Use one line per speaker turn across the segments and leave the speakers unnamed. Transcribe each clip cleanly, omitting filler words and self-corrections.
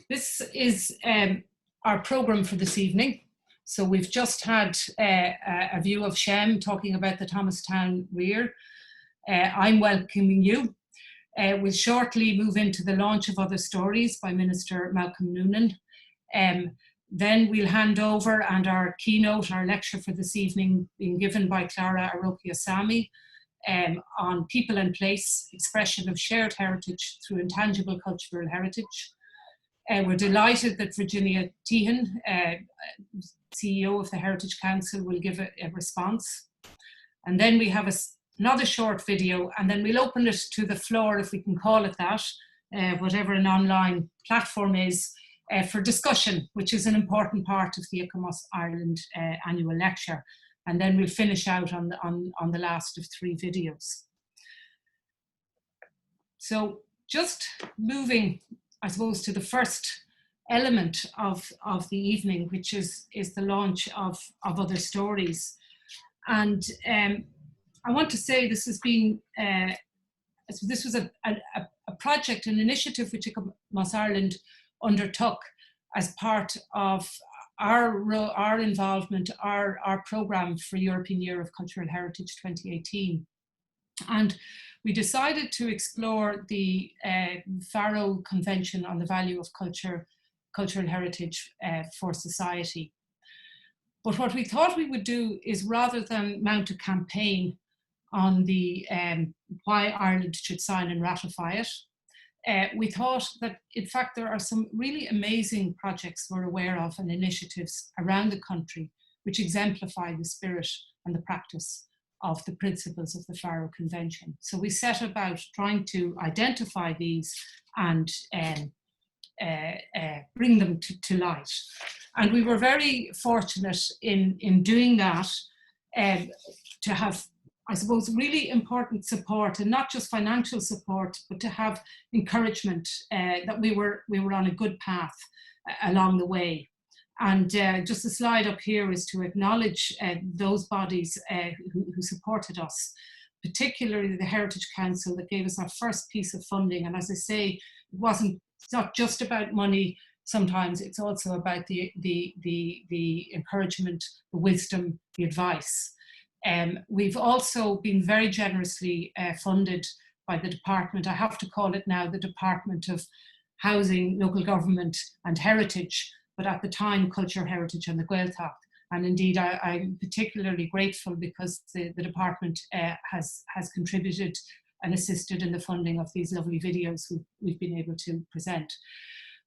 This is our programme for this evening. So we've just had a view of Shem talking about the Thomastown Weir. I'm welcoming you. We'll shortly move into the launch of Other Stories by Minister Malcolm Noonan. Then we'll hand over, and our keynote, our lecture for this evening, being given by Clara Arokiasamy on People and Place, Expression of Shared Heritage through Intangible Cultural Heritage. We're delighted that Virginia Teehan, CEO of the Heritage Council, will give a response. And then we have another short video, and then we'll open it to the floor, if we can call it that, whatever an online platform is, for discussion, which is an important part of the ICOMOS Ireland annual lecture. And then we'll finish out on the last of 3 videos. So just moving, I suppose, to the first element of the evening, which is the launch of Other Stories. And I want to say this has been, this was a project, an initiative which ICOMOS Ireland undertook as part of our involvement, our programme for European Year of Cultural Heritage 2018. And we decided to explore the Faro Convention on the Value of Cultural Heritage for Society. But what we thought we would do is, rather than mount a campaign on the why Ireland should sign and ratify it, we thought that, in fact, there are some really amazing projects we're aware of and initiatives around the country which exemplify the spirit and the practice of the principles of the Faro Convention. So we set about trying to identify these and bring them to light. And we were very fortunate in doing that, to have, I suppose, really important support, and not just financial support, but to have encouragement that we were on a good path along the way. And just the slide up here is to acknowledge those bodies who supported us, particularly the Heritage Council that gave us our first piece of funding. And as I say, it's not just about money. Sometimes it's also about the encouragement, the wisdom, the advice. We've also been very generously funded by the department. I have to call it now the Department of Housing, Local Government and Heritage, but at the time Culture, Heritage and the Gaeltacht. And indeed I'm particularly grateful because the department has contributed and assisted in the funding of these lovely videos we've been able to present.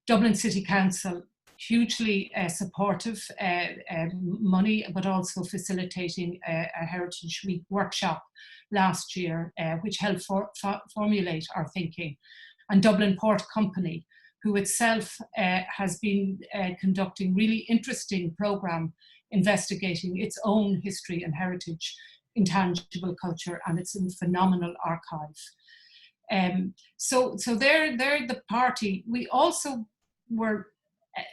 Dublin City Council, hugely supportive, money, but also facilitating a Heritage Week workshop last year, which helped formulate our thinking. And Dublin Port Company, who itself has been conducting really interesting programme investigating its own history and heritage, intangible culture, and its phenomenal archive. So they're the party. We also were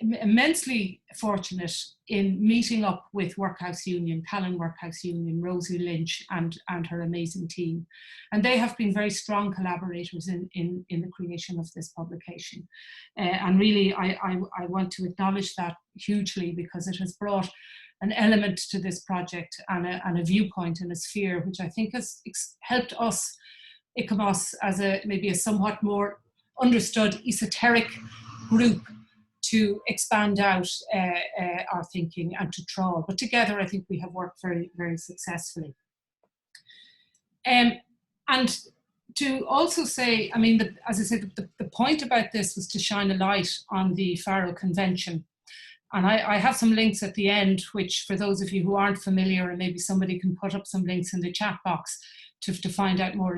immensely fortunate in meeting up with Workhouse Union, Callan Workhouse Union, Rosie Lynch and her amazing team. And they have been very strong collaborators in the creation of this publication. And really, I want to acknowledge that hugely, because it has brought an element to this project and a viewpoint and a sphere, which I think has helped us, ICOMOS, as maybe a somewhat more understood esoteric group, to expand out our thinking and to trawl. But together, I think we have worked very, very successfully. And to also say, I mean, as I said, the point about this was to shine a light on the Faro Convention. And I have some links at the end, which, for those of you who aren't familiar, and maybe somebody can put up some links in the chat box to find out more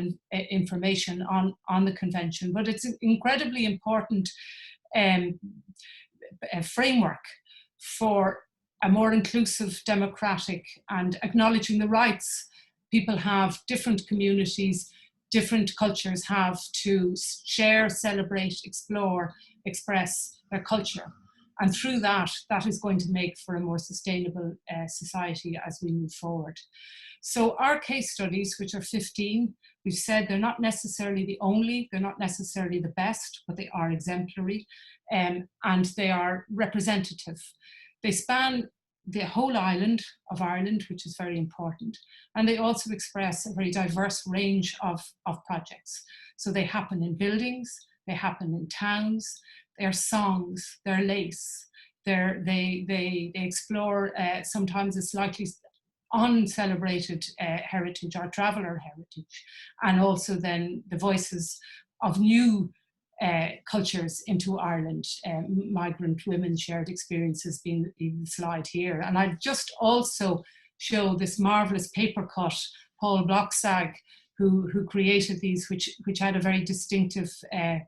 information on the convention. But it's an incredibly important framework for a more inclusive, democratic, and acknowledging the rights people have, different communities, different cultures have, to share, celebrate, explore, express their culture. And through that is going to make for a more sustainable society as we move forward. So our case studies, which are 15, we've said they're not necessarily the only, they're not necessarily the best, but they are exemplary. and they are representative. They span the whole island of Ireland, which is very important, and they also express a very diverse range of projects. So they happen in buildings, they happen in towns, they're songs, they're lace, they explore sometimes a slightly uncelebrated heritage or traveller heritage, and also then the voices of new cultures into Ireland, migrant women shared experiences being the slide here. And I just also show this marvellous paper cut, Paul Blocksag, who created these, which had a very distinctive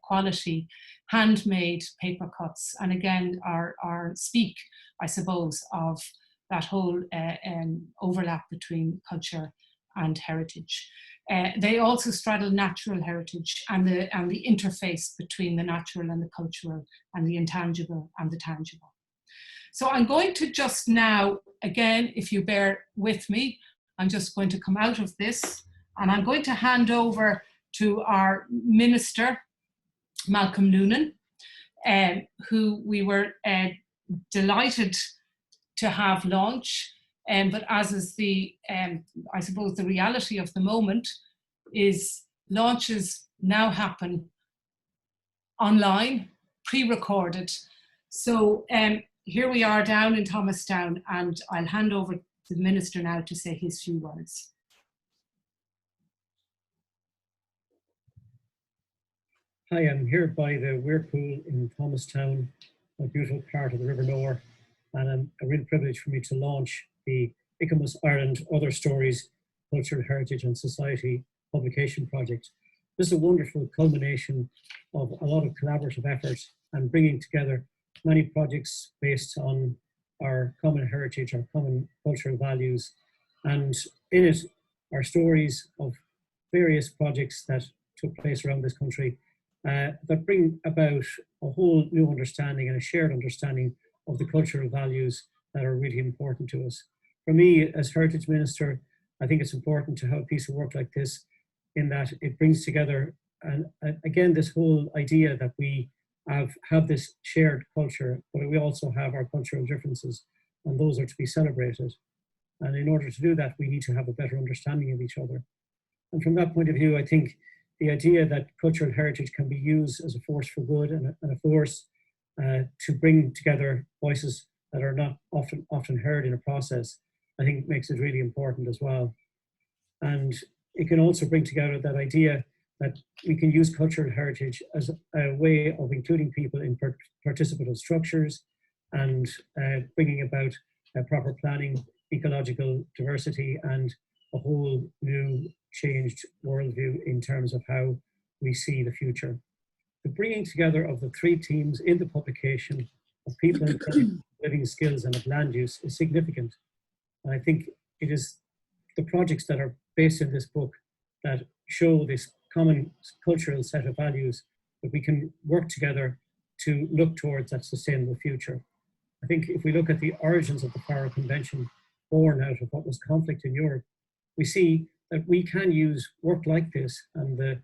quality, handmade paper cuts, and again are speak, I suppose, of that whole overlap between culture and heritage. They also straddle natural heritage and the interface between the natural and the cultural, and the intangible and the tangible. So I'm going to just now, again, if you bear with me, I'm just going to come out of this, and I'm going to hand over to our Minister, Malcolm Noonan, who we were delighted to have launch. But as is the, I suppose, the reality of the moment is launches now happen online, pre-recorded. So here we are down in Thomastown, and I'll hand over to the Minister now to say his few words.
Hi, I'm here by the Weir Pool in Thomastown, a beautiful part of the River Nore, and a real privilege for me to launch the ICOMOS Ireland Other Stories, Cultural Heritage and Society publication project. This is a wonderful culmination of a lot of collaborative effort and bringing together many projects based on our common heritage, our common cultural values, and in it are stories of various projects that took place around this country that bring about a whole new understanding and a shared understanding of the cultural values that are really important to us. For me, as Heritage Minister, I think it's important to have a piece of work like this, in that it brings together, and again, this whole idea that we have this shared culture, but we also have our cultural differences, and those are to be celebrated. And in order to do that, we need to have a better understanding of each other. And from that point of view, I think the idea that cultural heritage can be used as a force for good and a force to bring together voices that are not often heard in a process, I think makes it really important as well. And it can also bring together that idea that we can use cultural heritage as a way of including people in participative structures and bringing about proper planning, ecological diversity, and a whole new changed worldview in terms of how we see the future. The bringing together of the three teams in the publication of people and living skills and of land use is significant. And I think it is the projects that are based in this book that show this common cultural set of values that we can work together to look towards that sustainable future. I think if we look at the origins of the Clara Convention, born out of what was conflict in Europe, we see that we can use work like this and the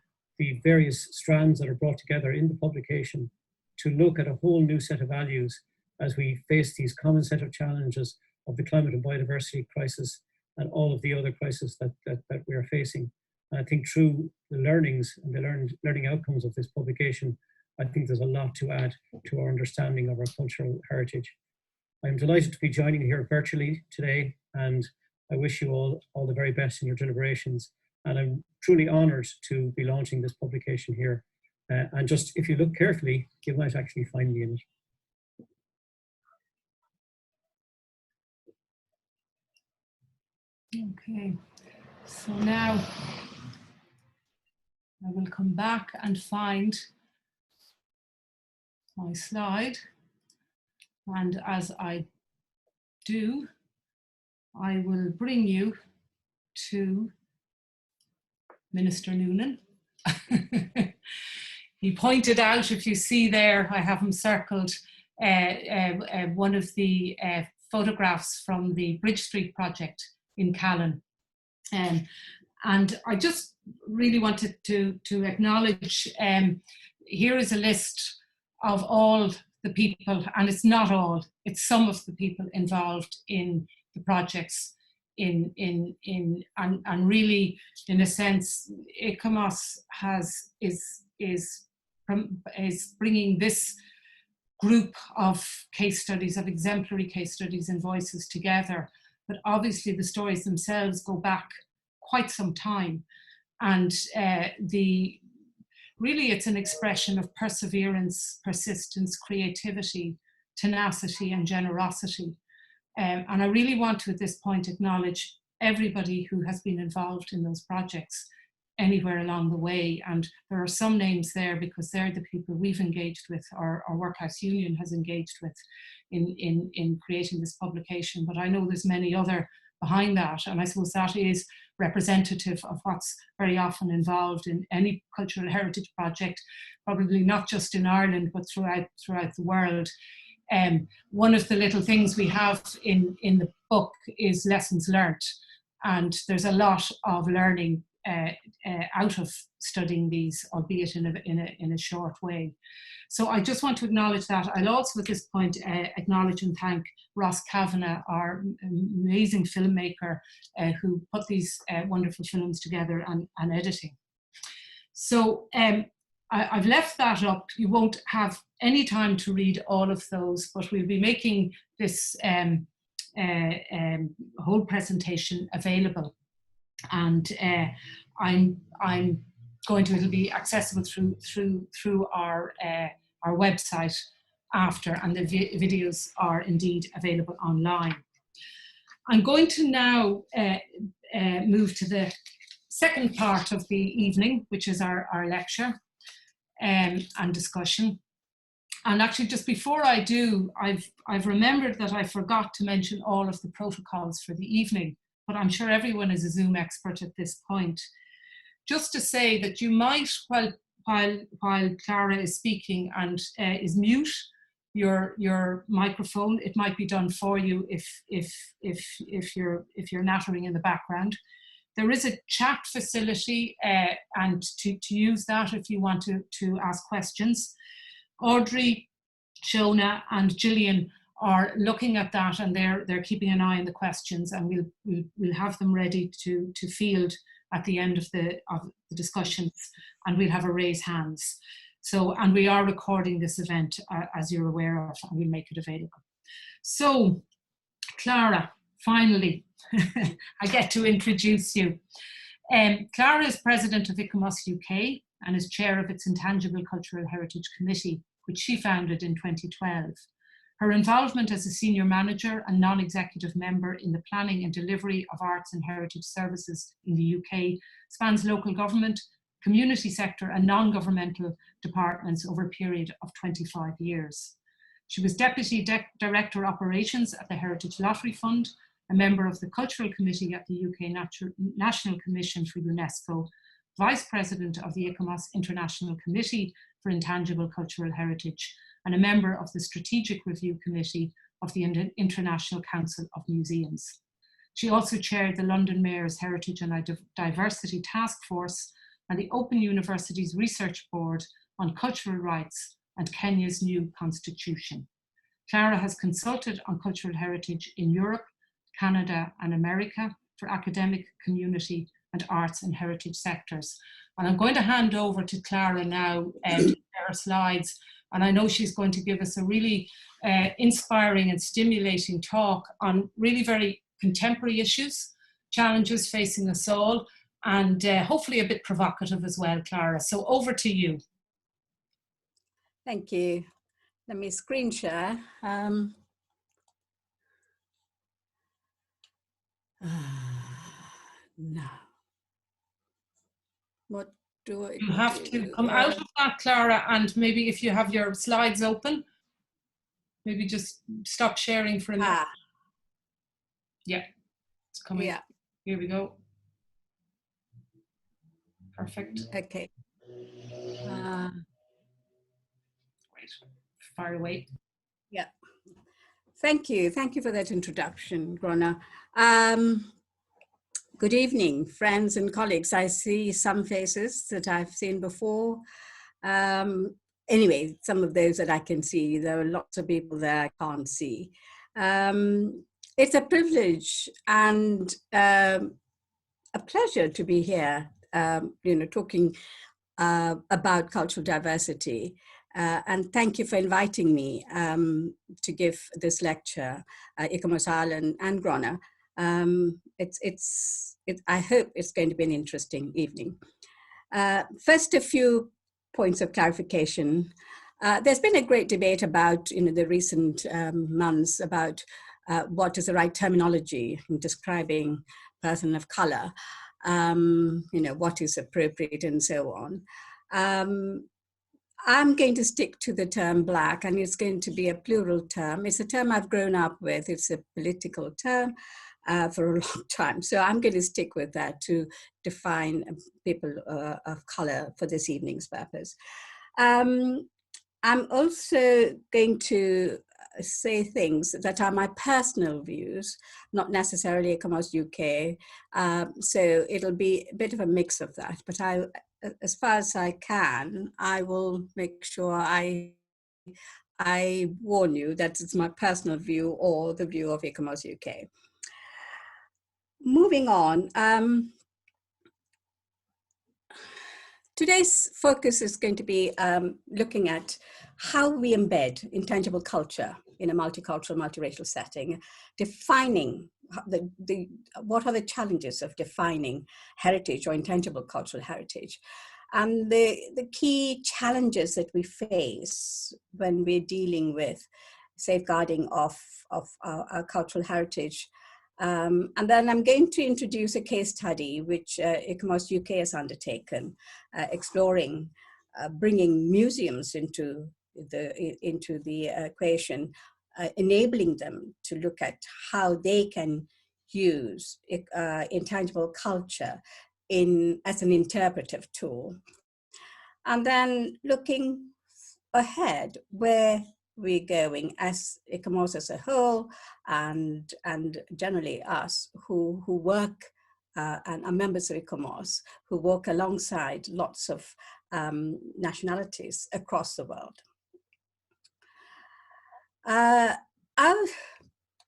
various strands that are brought together in the publication to look at a whole new set of values as we face these common set of challenges of the climate and biodiversity crisis and all of the other crises that we are facing. And I think through the learnings and the learning outcomes of this publication, I think there's a lot to add to our understanding of our cultural heritage. I'm delighted to be joining here virtually today, and I wish you all the very best in your deliberations. And I'm truly honoured to be launching this publication here. And just if you look carefully, you might actually find me in it.
Okay, so now I will come back and find my slide. And as I do, I will bring you to Minister Noonan. He pointed out, if you see there, I have him circled, one of the photographs from the Bridge Street project in Callan. And I just really wanted to acknowledge, here is a list of all the people, and it's not all, it's some of the people involved in the projects and really, in a sense, ICOMOS is bringing this group of case studies, of exemplary case studies and voices together. But obviously the stories themselves go back quite some time. And really it's an expression of perseverance, persistence, creativity, tenacity and generosity. And I really want to at this point acknowledge everybody who has been involved in those projects anywhere along the way. And there are some names there because they're the people we've engaged with, our Workhouse Union has engaged with in creating this publication. But I know there's many other behind that. And I suppose that is representative of what's very often involved in any cultural heritage project, probably not just in Ireland, but throughout the world. One of the little things we have in the book is lessons learnt. And there's a lot of learning out of studying these, albeit in a short way. So I just want to acknowledge that. I'll also at this point acknowledge and thank Ross Kavanagh, our amazing filmmaker who put these wonderful films together and editing. So I've left that up. You won't have any time to read all of those, but we'll be making this whole presentation available. And I'm going to, it'll be accessible through our website after, and the videos are indeed available online. I'm going to now move to the second part of the evening, which is our lecture and discussion. And actually, just before I do, I've remembered that I forgot to mention all of the protocols for the evening, but I'm sure everyone is a Zoom expert at this point. Just to say that you might, while Clara is speaking and is mute your microphone, it might be done for you if you're nattering in the background. There is a chat facility and to use that if you want to ask questions. Audrey, Shona and Gillian are looking at that, and they're keeping an eye on the questions, and we'll have them ready to field at the end of the discussions, and we'll have a raise hands. So, and we are recording this event as you're aware of, and we'll make it available. So, Clara, finally, I get to introduce you. Clara is president of ICOMOS UK and is chair of its Intangible Cultural Heritage Committee, which she founded in 2012. Her involvement as a senior manager and non-executive member in the planning and delivery of arts and heritage services in the UK spans local government, community sector and non-governmental departments over a period of 25 years. She was Deputy Director Operations at the Heritage Lottery Fund, a member of the Cultural Committee at the UK National Commission for UNESCO, Vice President of the ICOMOS International Committee for Intangible Cultural Heritage, and a member of the Strategic Review Committee of the International Council of Museums. She also chaired the London Mayor's Heritage and Diversity Task Force and the Open University's Research Board on Cultural Rights and Kenya's new constitution. Clara has consulted on cultural heritage in Europe, Canada and America for academic, community and arts and heritage sectors. And I'm going to hand over to Clara now to share her slides. And I know she's going to give us a really inspiring and stimulating talk on really very contemporary issues, challenges facing us all, and hopefully a bit provocative as well, Clara. So over to you.
Thank you. Let me screen share. No. What do I do?
You have to come out of that, Clara, and maybe if you have your slides open, maybe just stop sharing for a minute. Yeah, it's coming.
Yeah.
Here we go. Perfect.
Okay.
Great. Fire away.
Yeah. Thank you. Thank you for that introduction, Grona. Good evening, friends and colleagues. I see some faces that I've seen before. anyway, some of those that I can see. There are lots of people there I can't see. It's a privilege and a pleasure to be here, talking about cultural diversity. And thank you for inviting me to give this lecture, ICOMOS Ireland and Grona. I hope it's going to be an interesting evening. First, a few points of clarification. There's been a great debate about, the recent months about what is the right terminology in describing person of color, what is appropriate and so on. I'm going to stick to the term Black, and it's going to be a plural term. It's a term I've grown up with. It's a political term for a long time. So I'm going to stick with that to define people of color for this evening's purpose. I'm also going to say things that are my personal views, not necessarily ICOMOS UK. So it'll be a bit of a mix of that, but as far as I can, I will make sure I warn you that it's my personal view or the view of ICOMOS UK. Moving on, today's focus is going to be looking at how we embed intangible culture in a multicultural, multiracial setting, defining what are the challenges of defining heritage or intangible cultural heritage. And the key challenges that we face when we're dealing with safeguarding of our cultural heritage. And then I'm going to introduce a case study which ICOMOS UK has undertaken, exploring bringing museums into the equation, enabling them to look at how they can use intangible culture as an interpretive tool. And then looking ahead, where we're going as ICOMOS as a whole, and generally us who work and are members of ICOMOS, who work alongside lots of nationalities across the world. Our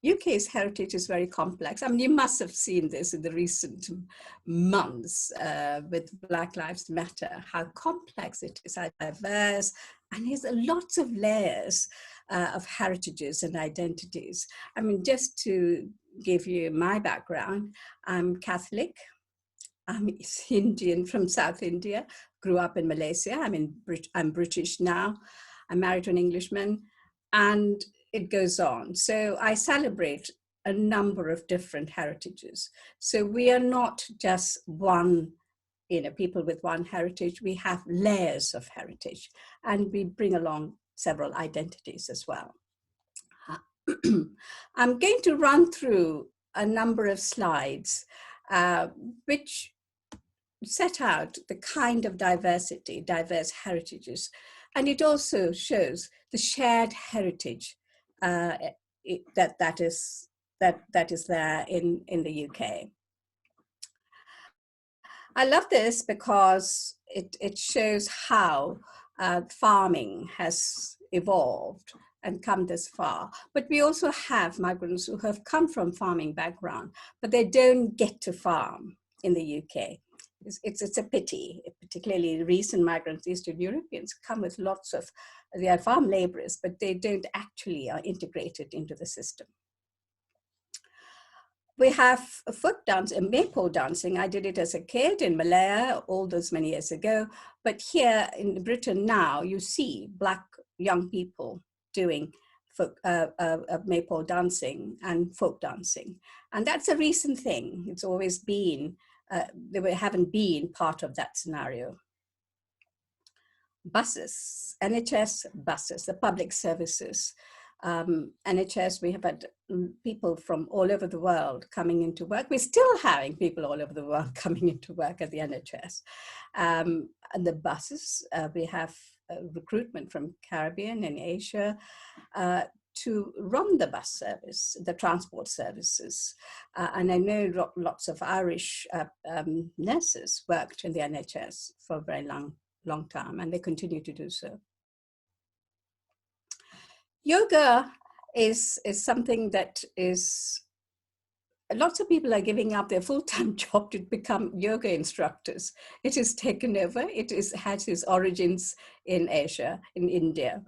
UK's heritage is very complex. I mean, you must have seen this in the recent months with Black Lives Matter, how complex it is, how diverse, and there's lots of layers of heritages and identities. I mean, just to give you my background, I'm Catholic, I'm Indian from South India, grew up in Malaysia, I'm British now, I'm married to an Englishman, and it goes on. So I celebrate a number of different heritages. So we are not just one, people with one heritage, we have layers of heritage, and we bring along several identities as well. I'm going to run through a number of slides which set out the kind of diversity, diverse heritages, and it also shows the shared heritage that is there in the UK. I love this because it shows how farming has evolved and come this far. But we also have migrants who have come from farming background, but they don't get to farm in the UK. It's a pity, particularly recent migrants, Eastern Europeans, come with lots of, they are farm laborers, but they don't actually are integrated into the system. We have a folk dance, a maypole dancing. I did it as a kid in Malaya all those many years ago. But here in Britain now, you see Black young people doing folk, maypole dancing and folk dancing. And that's a recent thing. It's always been, they haven't been part of that scenario. Buses, NHS buses, the public services. NHS, we have had people from all over the world coming into work. We're still having people all over the world coming into work at the NHS. And the buses, we have recruitment from Caribbean and Asia to run the bus service, the transport services. And I know lots of Irish nurses worked in the NHS for a very long time, and they continue to do so. Yoga is something that is, lots of people are giving up their full-time job to become yoga instructors. It is taken over. Has its origins in Asia, in India.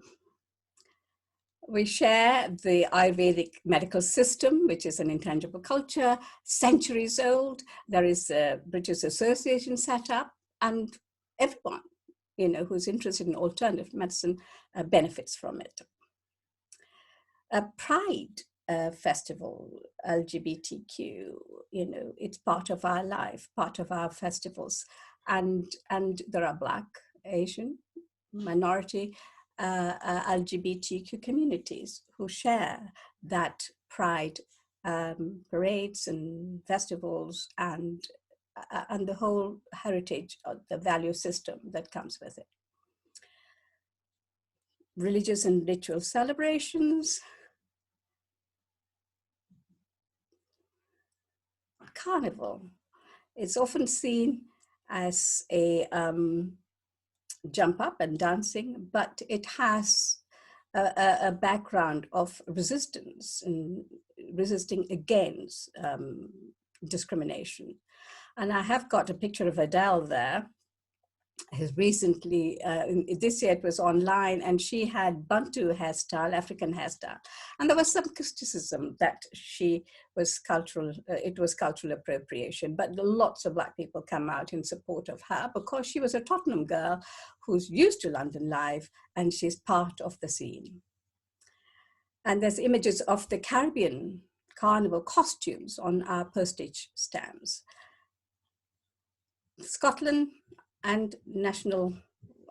We share the Ayurvedic medical system, which is an intangible culture, centuries old. There is a British Association set up, and everyone, who's interested in alternative medicine benefits from it. A Pride festival, LGBTQ, it's part of our life, part of our festivals. And there are Black, Asian, minority, LGBTQ communities who share that pride parades and festivals and the whole heritage of the value system that comes with it. Religious and ritual celebrations. Carnival. It's often seen as a jump up and dancing, but it has a background of resistance and resisting against discrimination. And I have got a picture of Adele there. Has recently, this year it was online, and she had Bantu hairstyle, African hairstyle. And there was some criticism that it was cultural appropriation, but lots of Black people come out in support of her because she was a Tottenham girl who's used to London life, and she's part of the scene. And there's images of the Caribbean carnival costumes on our postage stamps. Scotland and national,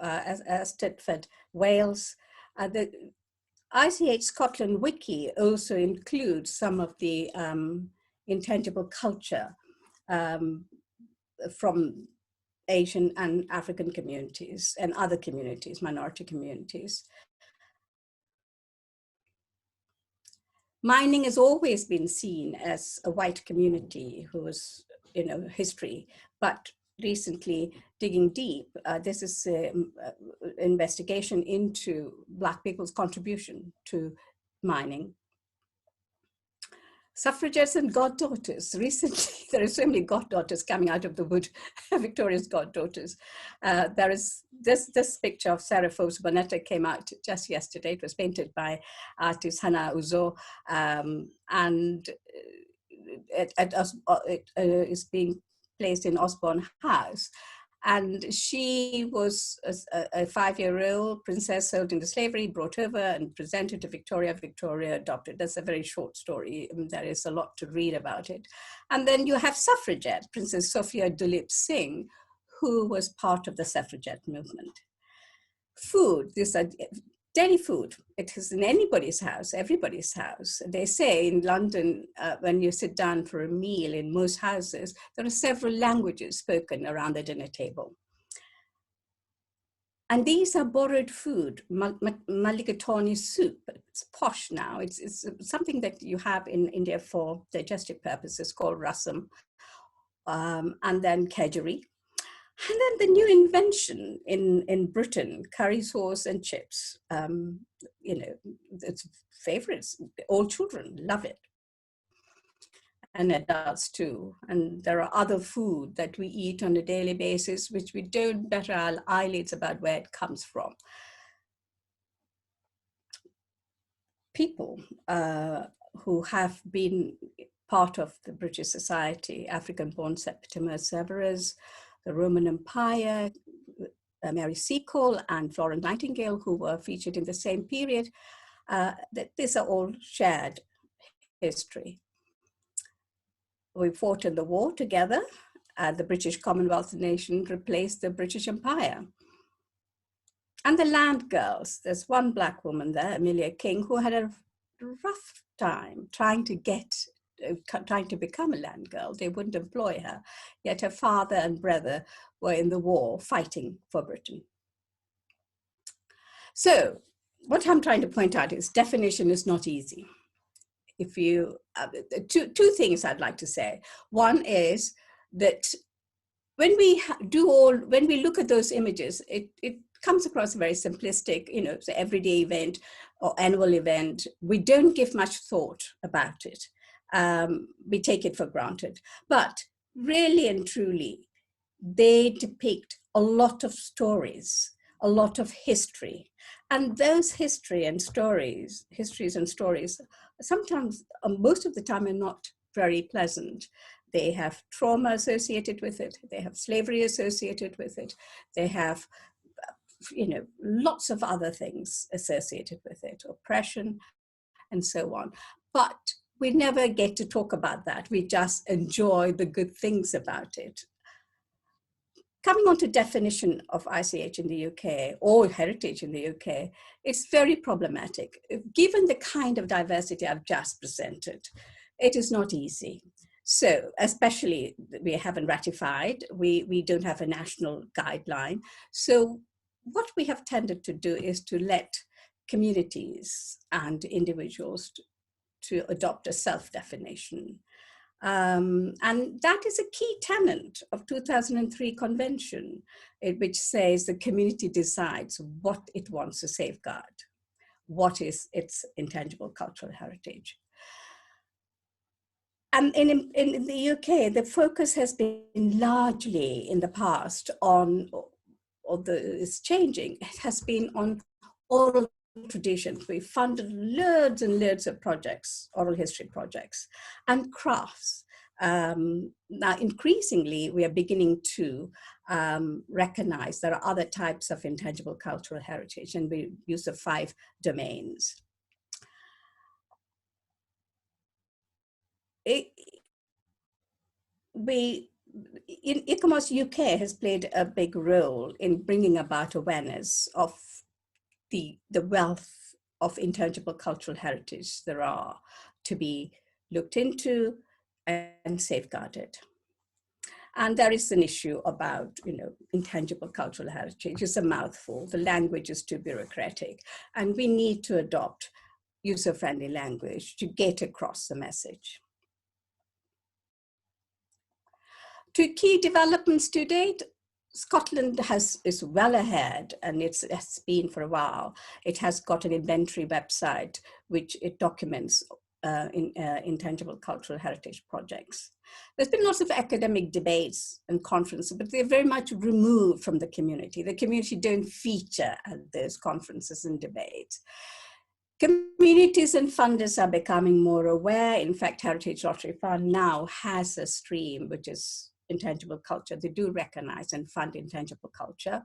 as Stedford, Wales. The ICH Scotland Wiki also includes some of the intangible culture from Asian and African communities and other communities, minority communities. Mining has always been seen as a white community whose, history, but recently digging deep, this is an investigation into Black people's contribution to mining. Suffragettes and goddaughters. Recently, there are so many goddaughters coming out of the wood, Victoria's goddaughters. There is this picture of Sarah Forbes Bonetta came out just yesterday. It was painted by artist Hannah Uzo, and it is being placed in Osborne House. And she was a 5-year-old princess sold into slavery, brought over and presented to Victoria. Victoria adopted. That's a very short story. There is a lot to read about it. And then you have suffragette, Princess Sophia Dulip Singh, who was part of the suffragette movement. Food, this deli food, it is in anybody's house, everybody's house. They say in London, when you sit down for a meal in most houses, there are several languages spoken around the dinner table. And these are borrowed food, mulligatawny soup. It's posh now. It's something that you have in India for digestive purposes called rasam, and then kedgeree. And then the new invention in Britain, curry sauce and chips, it's favorites. All children love it. And adults too. And there are other food that we eat on a daily basis, which we don't bat our eyelids about where it comes from. People who have been part of the British society, African-born Septimus Severus, the Roman Empire, Mary Seacole and Florence Nightingale, who were featured in the same period, these are all shared history. We fought in the war together. The British Commonwealth nation replaced the British Empire. And the land girls, there's one Black woman there, Amelia King, who had a rough time trying to become a land girl. They wouldn't employ her, yet her father and brother were in the war fighting for Britain. So what I'm trying to point out is definition is not easy. If you, two things I'd like to say. One is that when we look at those images, it comes across very simplistic, it's an everyday event. or annual event, we don't give much thought about it. We take it for granted. But really and truly, they depict a lot of stories, a lot of history. And those histories and stories, sometimes, most of the time, are not very pleasant. They have trauma associated with it. They have slavery associated with it. They have, lots of other things associated with it, oppression, and so on. But we never get to talk about that. We just enjoy the good things about it. Coming on to definition of ICH in the UK or heritage in the UK, it's very problematic. Given the kind of diversity I've just presented, it is not easy. So, especially we haven't ratified, we don't have a national guideline. So what we have tended to do is to let communities and individuals to adopt a self-definition. And that is a key tenet of 2003 convention, which says the community decides what it wants to safeguard, what is its intangible cultural heritage. And in the UK, the focus has been largely in the past on, it's changing, it has been on oral traditions. We funded loads and loads of projects, oral history projects, and crafts. Now, increasingly, we are beginning to recognize there are other types of intangible cultural heritage, and we use the 5 domains. ICOMOS UK has played a big role in bringing about awareness of the wealth of intangible cultural heritage there are to be looked into and safeguarded. And there is an issue about, intangible cultural heritage. It's a mouthful. The language is too bureaucratic, and we need to adopt user-friendly language to get across the message. To key developments to date, Scotland is well ahead, and it has been for a while. It has got an inventory website which it documents intangible cultural heritage projects. There's been lots of academic debates and conferences, but they're very much removed from the community. The community don't feature at those conferences and debates. Communities and funders are becoming more aware. In fact, Heritage Lottery Fund now has a stream which is intangible culture. They do recognize and fund intangible culture.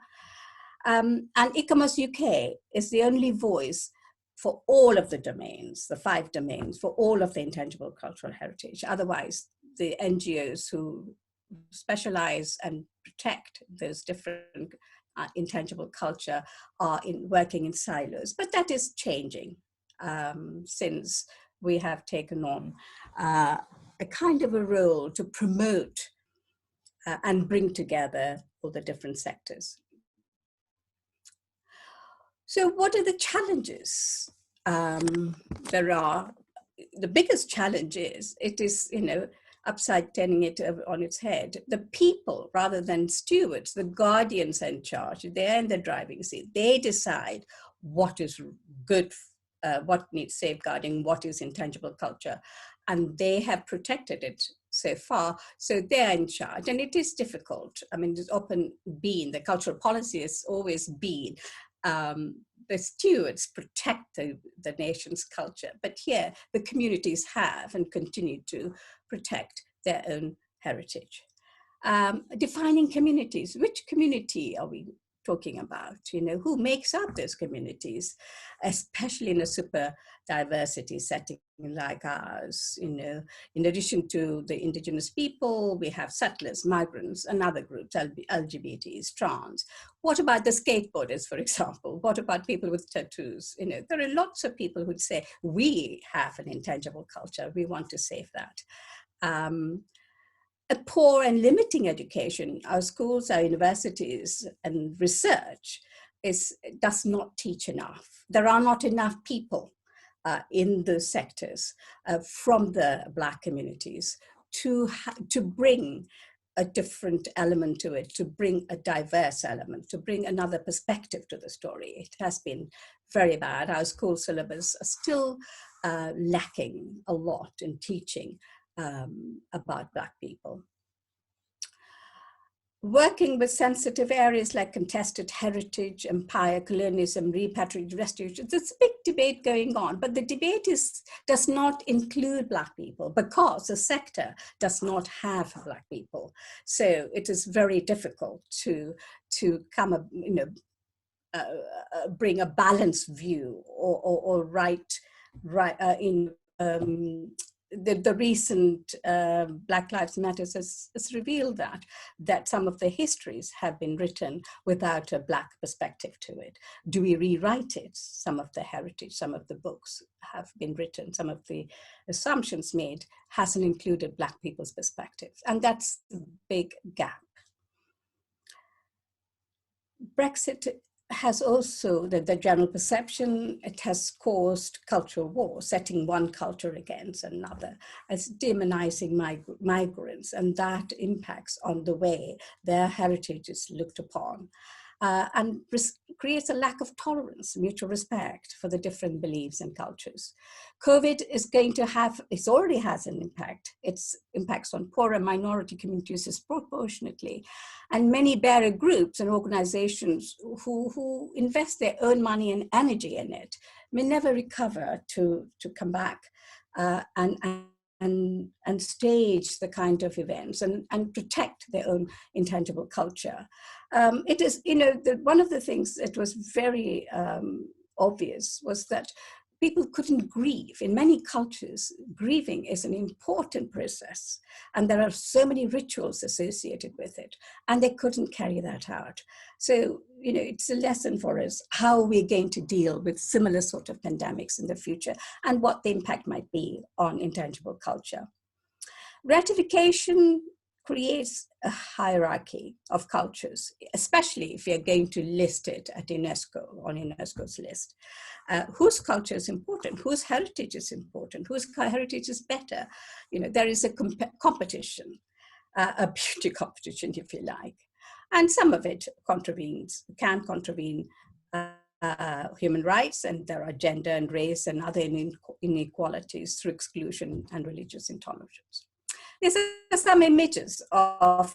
And ICOMOS UK is the only voice for all of the domains, the 5 domains, for all of the intangible cultural heritage. Otherwise, the NGOs who specialize and protect those different intangible culture are working in silos. But that is changing since we have taken on a kind of a role to promote and bring together all the different sectors. So what are the challenges there are? The biggest challenge is, it is, upside turning it on its head. The people, rather than stewards, the guardians are in charge. They're in the driving seat. They decide what is good, what needs safeguarding, what is intangible culture. And they have protected it so far, so they're in charge. And it is difficult. I mean, it's often been, the cultural policy has always been, the stewards protect the nation's culture, but here the communities have and continue to protect their own heritage. Defining communities, which community are we talking about? Who makes up those communities, especially in a super diversity setting like ours? In addition to the indigenous people, we have settlers, migrants, and other groups, LGBTs, trans. What about the skateboarders, for example? What about people with tattoos? There are lots of people who'd say, we have an intangible culture, we want to save that. A poor and limiting education, our schools, our universities, and research does not teach enough. There are not enough people in those sectors from the Black communities to bring a different element to it, to bring a diverse element, to bring another perspective to the story. It has been very bad. Our school syllabus are still lacking a lot in teaching about Black people. Working with sensitive areas like contested heritage, empire, colonialism, repatriation, restitution, there's a big debate going on, but the debate does not include Black people because the sector does not have Black people. So it is very difficult to come up, bring a balanced view or the recent Black Lives Matter has revealed that some of the histories have been written without a Black perspective to it. Do we rewrite it? Some of the heritage, some of the books have been written, some of the assumptions made hasn't included Black people's perspectives, and that's a big gap. Brexit has also, the general perception, it has caused cultural war, setting one culture against another, as demonizing migrants, and that impacts on the way their heritage is looked upon, and creates a lack of tolerance, mutual respect for the different beliefs and cultures. COVID is going to have, it already has an impact. Its impacts on poorer minority communities disproportionately. And many barrier groups and organizations who invest their own money and energy in it may never recover to come back and stage the kind of events and protect their own intangible culture. It is, one of the things that was very obvious was that people couldn't grieve. In many cultures, grieving is an important process, and there are so many rituals associated with it, and they couldn't carry that out. So, it's a lesson for us how we're going to deal with similar sort of pandemics in the future and what the impact might be on intangible culture. Ratification creates a hierarchy of cultures, especially if you're going to list it at UNESCO, on UNESCO's list. Whose culture is important? Whose heritage is important? Whose heritage is better? There is a competition, a beauty competition, if you like. And some of it can contravene human rights, and there are gender and race and other inequalities through exclusion and religious intolerance. These are some images of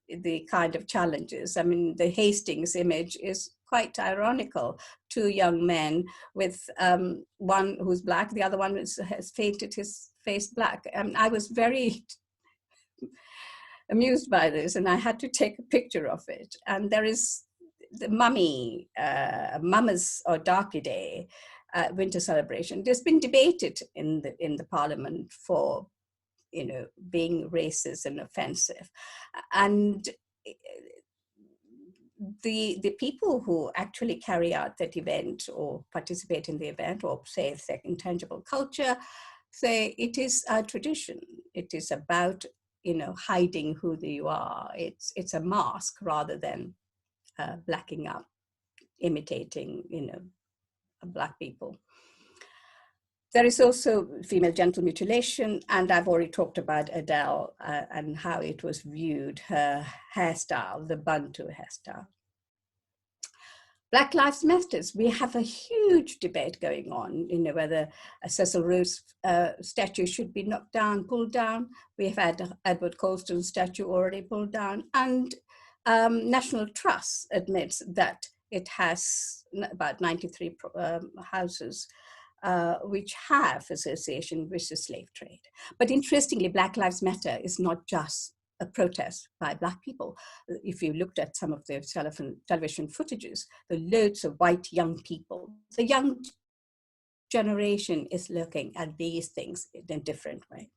the kind of challenges. I mean, the Hastings image is quite ironical. Two young men with one who's Black, the other one has painted his face black. I was very amused by this, and I had to take a picture of it. And there is the Mama's or Darky Day winter celebration. There's been debated in the Parliament for being racist and offensive. And the people who actually carry out that event or participate in the event or say it's their intangible culture, say it is a tradition. It is about, hiding who you are. It's a mask rather than blacking up, imitating, Black people. There is also female genital mutilation, and I've already talked about Adele and how it was viewed, her hairstyle, the Bantu hairstyle. Black Lives Matter, we have a huge debate going on, whether a Cecil Rhodes statue should be knocked down, pulled down. We've had Edward Colston's statue already pulled down, and National Trust admits that it has about 93 houses which have association with the slave trade. But interestingly, Black Lives Matter is not just a protest by Black people. If you looked at some of the television footages, the loads of white young people, the young generation is looking at these things in a different way.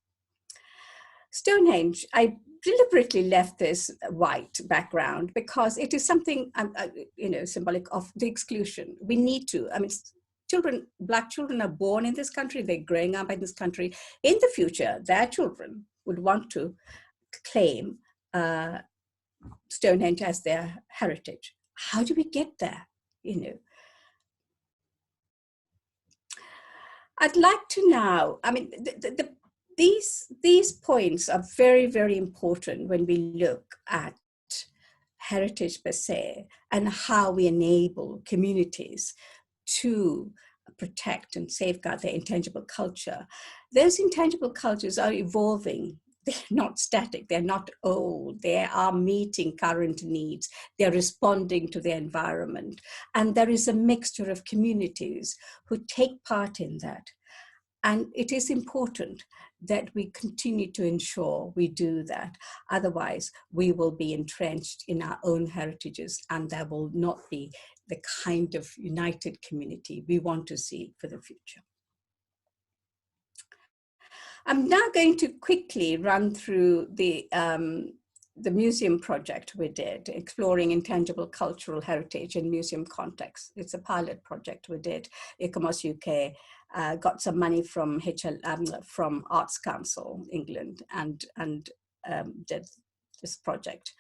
Stonehenge, I deliberately left this white background because it is something, symbolic of the exclusion. We need to, Black children are born in this country, they're growing up in this country. In the future, their children would want to claim Stonehenge as their heritage. How do we get there? I'd like to now, the These points are very, very important when we look at heritage per se and how we enable communities to protect and safeguard their intangible culture. Those intangible cultures are evolving. They're not static, they're not old, they are meeting current needs, they're responding to their environment. And there is a mixture of communities who take part in that. And it is important that we continue to ensure we do that. Otherwise, we will be entrenched in our own heritages, and there will not be the kind of united community we want to see for the future. I'm now going to quickly run through the museum project we did, exploring intangible cultural heritage in museum context. It's a pilot project we did. ICOMOS UK got some money from from Arts Council England and did this project.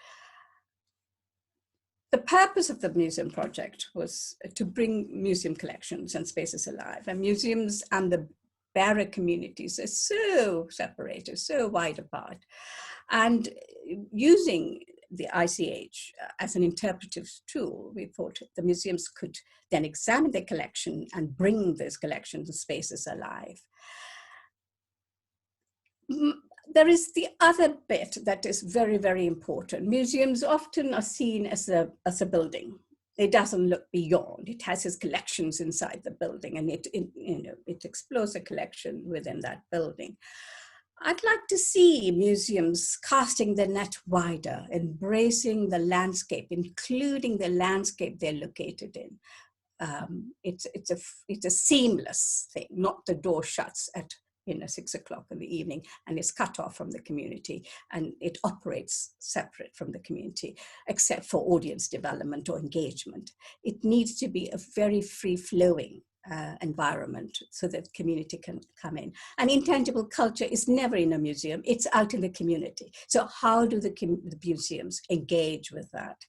The purpose of the museum project was to bring museum collections and spaces alive. And museums and the bearer communities are so separated, so wide apart. And using the ICH as an interpretive tool, we thought the museums could then examine their collection and bring those collections and spaces alive. There is the other bit that is very, very important. Museums often are seen as a building. It doesn't look beyond. It has its collections inside the building, and it explores a collection within that building. I'd like to see museums casting the net wider, embracing the landscape, including the landscape they're located in. It's a seamless thing, not the door shuts at 6 o'clock in the evening and is cut off from the community, and it operates separate from the community, except for audience development or engagement. It needs to be a very free-flowing environment so that community can come in. And intangible culture is never in a museum, it's out in the community. So how do the museums engage with that?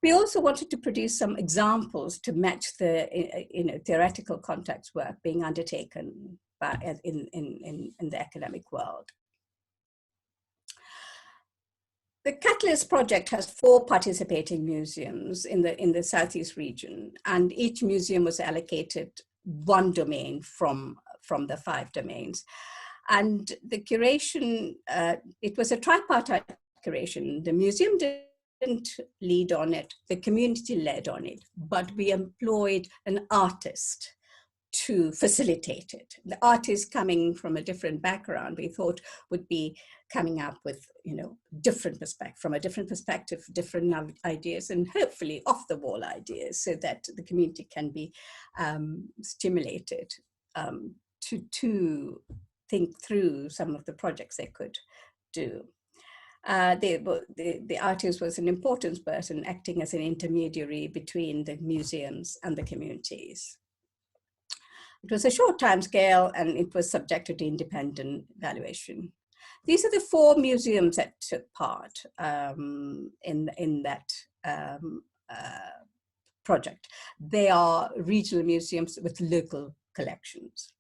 We also wanted to produce some examples to match the theoretical context work being undertaken in the academic world. The Catalyst project has 4 participating museums in the Southeast region, and each museum was allocated 1 domain from the 5 domains. And the curation, it was a tripartite curation. The museum didn't lead on it, the community led on it, but we employed an artist to facilitate it. The artist coming from a different background, we thought would be coming up with, from a different perspective, different ideas, and hopefully off the wall ideas, so that the community can be stimulated to think through some of the projects they could do. The artist was an important person acting as an intermediary between the museums and the communities. It was a short time scale, and it was subjected to independent evaluation. These are the 4 museums that took part in that project. They are regional museums with local collections.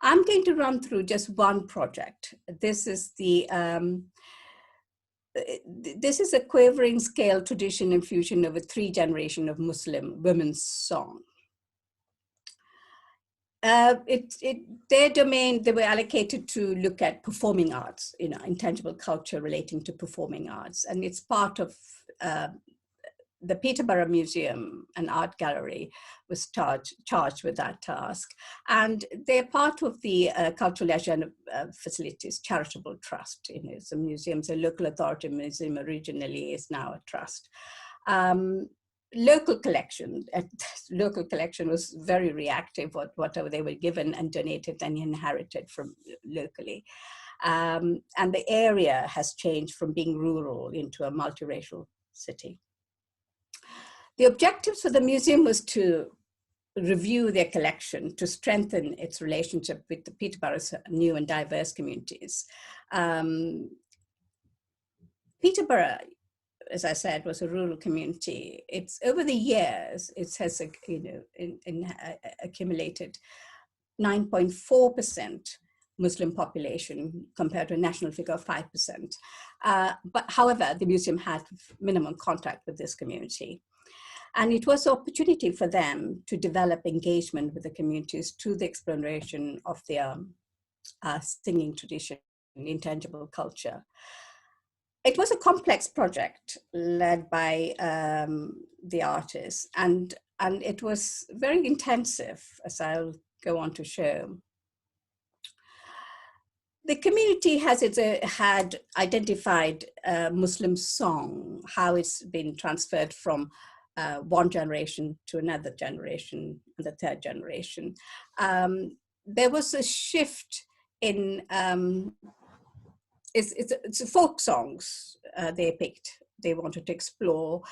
I'm going to run through just one project. This is a quavering scale tradition and fusion of a 3 generation of Muslim women's song. Their domain, they were allocated to look at performing arts, intangible culture relating to performing arts. And it's part of the Peterborough Museum and Art Gallery was charged with that task. And they're part of the Cultural Leisure Facilities Charitable Trust. The museum's a local authority museum, originally is now a trust. Local collection was very reactive, whatever they were given and donated and inherited from locally. And the area has changed from being rural into a multiracial city. The objectives for the museum was to review their collection, to strengthen its relationship with the Peterborough's new and diverse communities. Peterborough, as I said, was a rural community. It's over the years, it has accumulated 9.4% Muslim population compared to a national figure of 5%. But however, the museum had minimum contact with this community. And it was an opportunity for them to develop engagement with the communities through the exploration of their singing tradition, intangible culture. It was a complex project led by the artists, and it was very intensive, as I'll go on to show. The community had identified Muslim song, how it's been transferred from one generation to another generation, and the third generation. There was a shift in, it's folk songs they picked, they wanted to explore.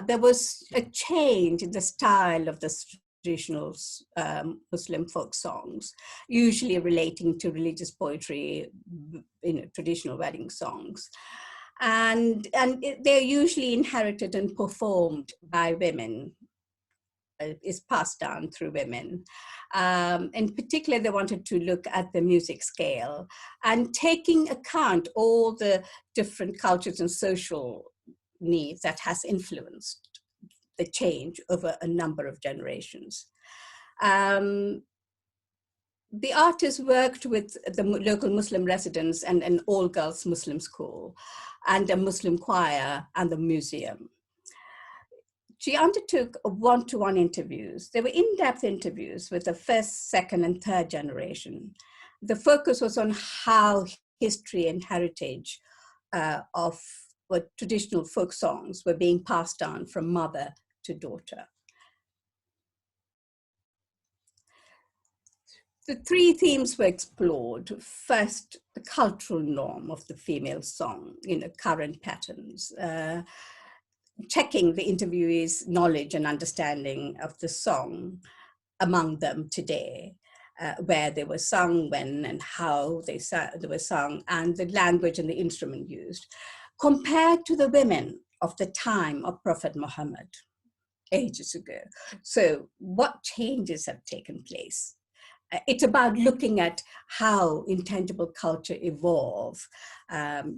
There was a change in the style of the traditional Muslim folk songs, usually relating to religious poetry, traditional wedding songs. And they're usually inherited and performed by women, is passed down through women. In particular, they wanted to look at the music scale and taking account all the different cultures and social needs that has influenced the change over a number of generations. The artist worked with the local Muslim residents and an all-girls Muslim school and a Muslim choir and the museum. She undertook one-to-one interviews. They were in-depth interviews with the first, second, and third generation. The focus was on how history and heritage of what traditional folk songs were being passed on from mother to daughter. The three themes were explored. First, the cultural norm of the female song, current patterns, checking the interviewee's knowledge and understanding of the song among them today, where they were sung, when and how they were sung, and the language and the instrument used, compared to the women of the time of Prophet Muhammad, ages ago. So what changes have taken place? It's about looking at how intangible culture evolve.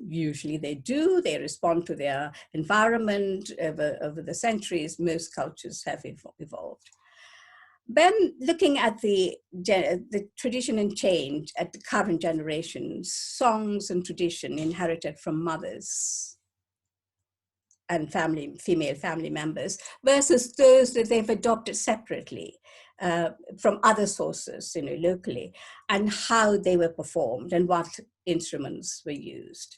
Usually they respond to their environment over the centuries. Most cultures have evolved. Then looking at the tradition and change at the current generation, songs and tradition inherited from mothers and female family members versus those that they've adopted separately from other sources, locally, and how they were performed and what instruments were used,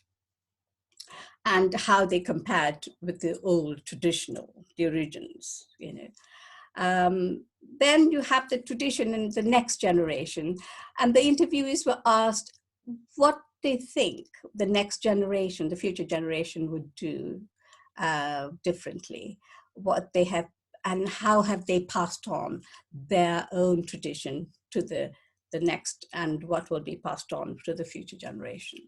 and how they compared with the old traditional, the origins, Then you have the tradition in the next generation, and the interviewees were asked what they think the next generation, the future generation, would do differently, what they have, and how have they passed on their own tradition to the next, and what will be passed on to the future generation.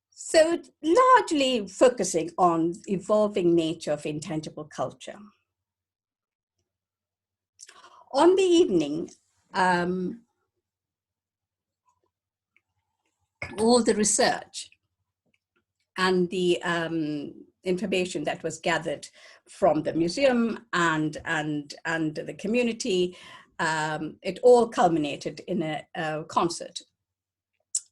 So it's largely focusing on evolving nature of intangible culture. On the evening, all the research and the information that was gathered from the museum and the community, it all culminated in a concert.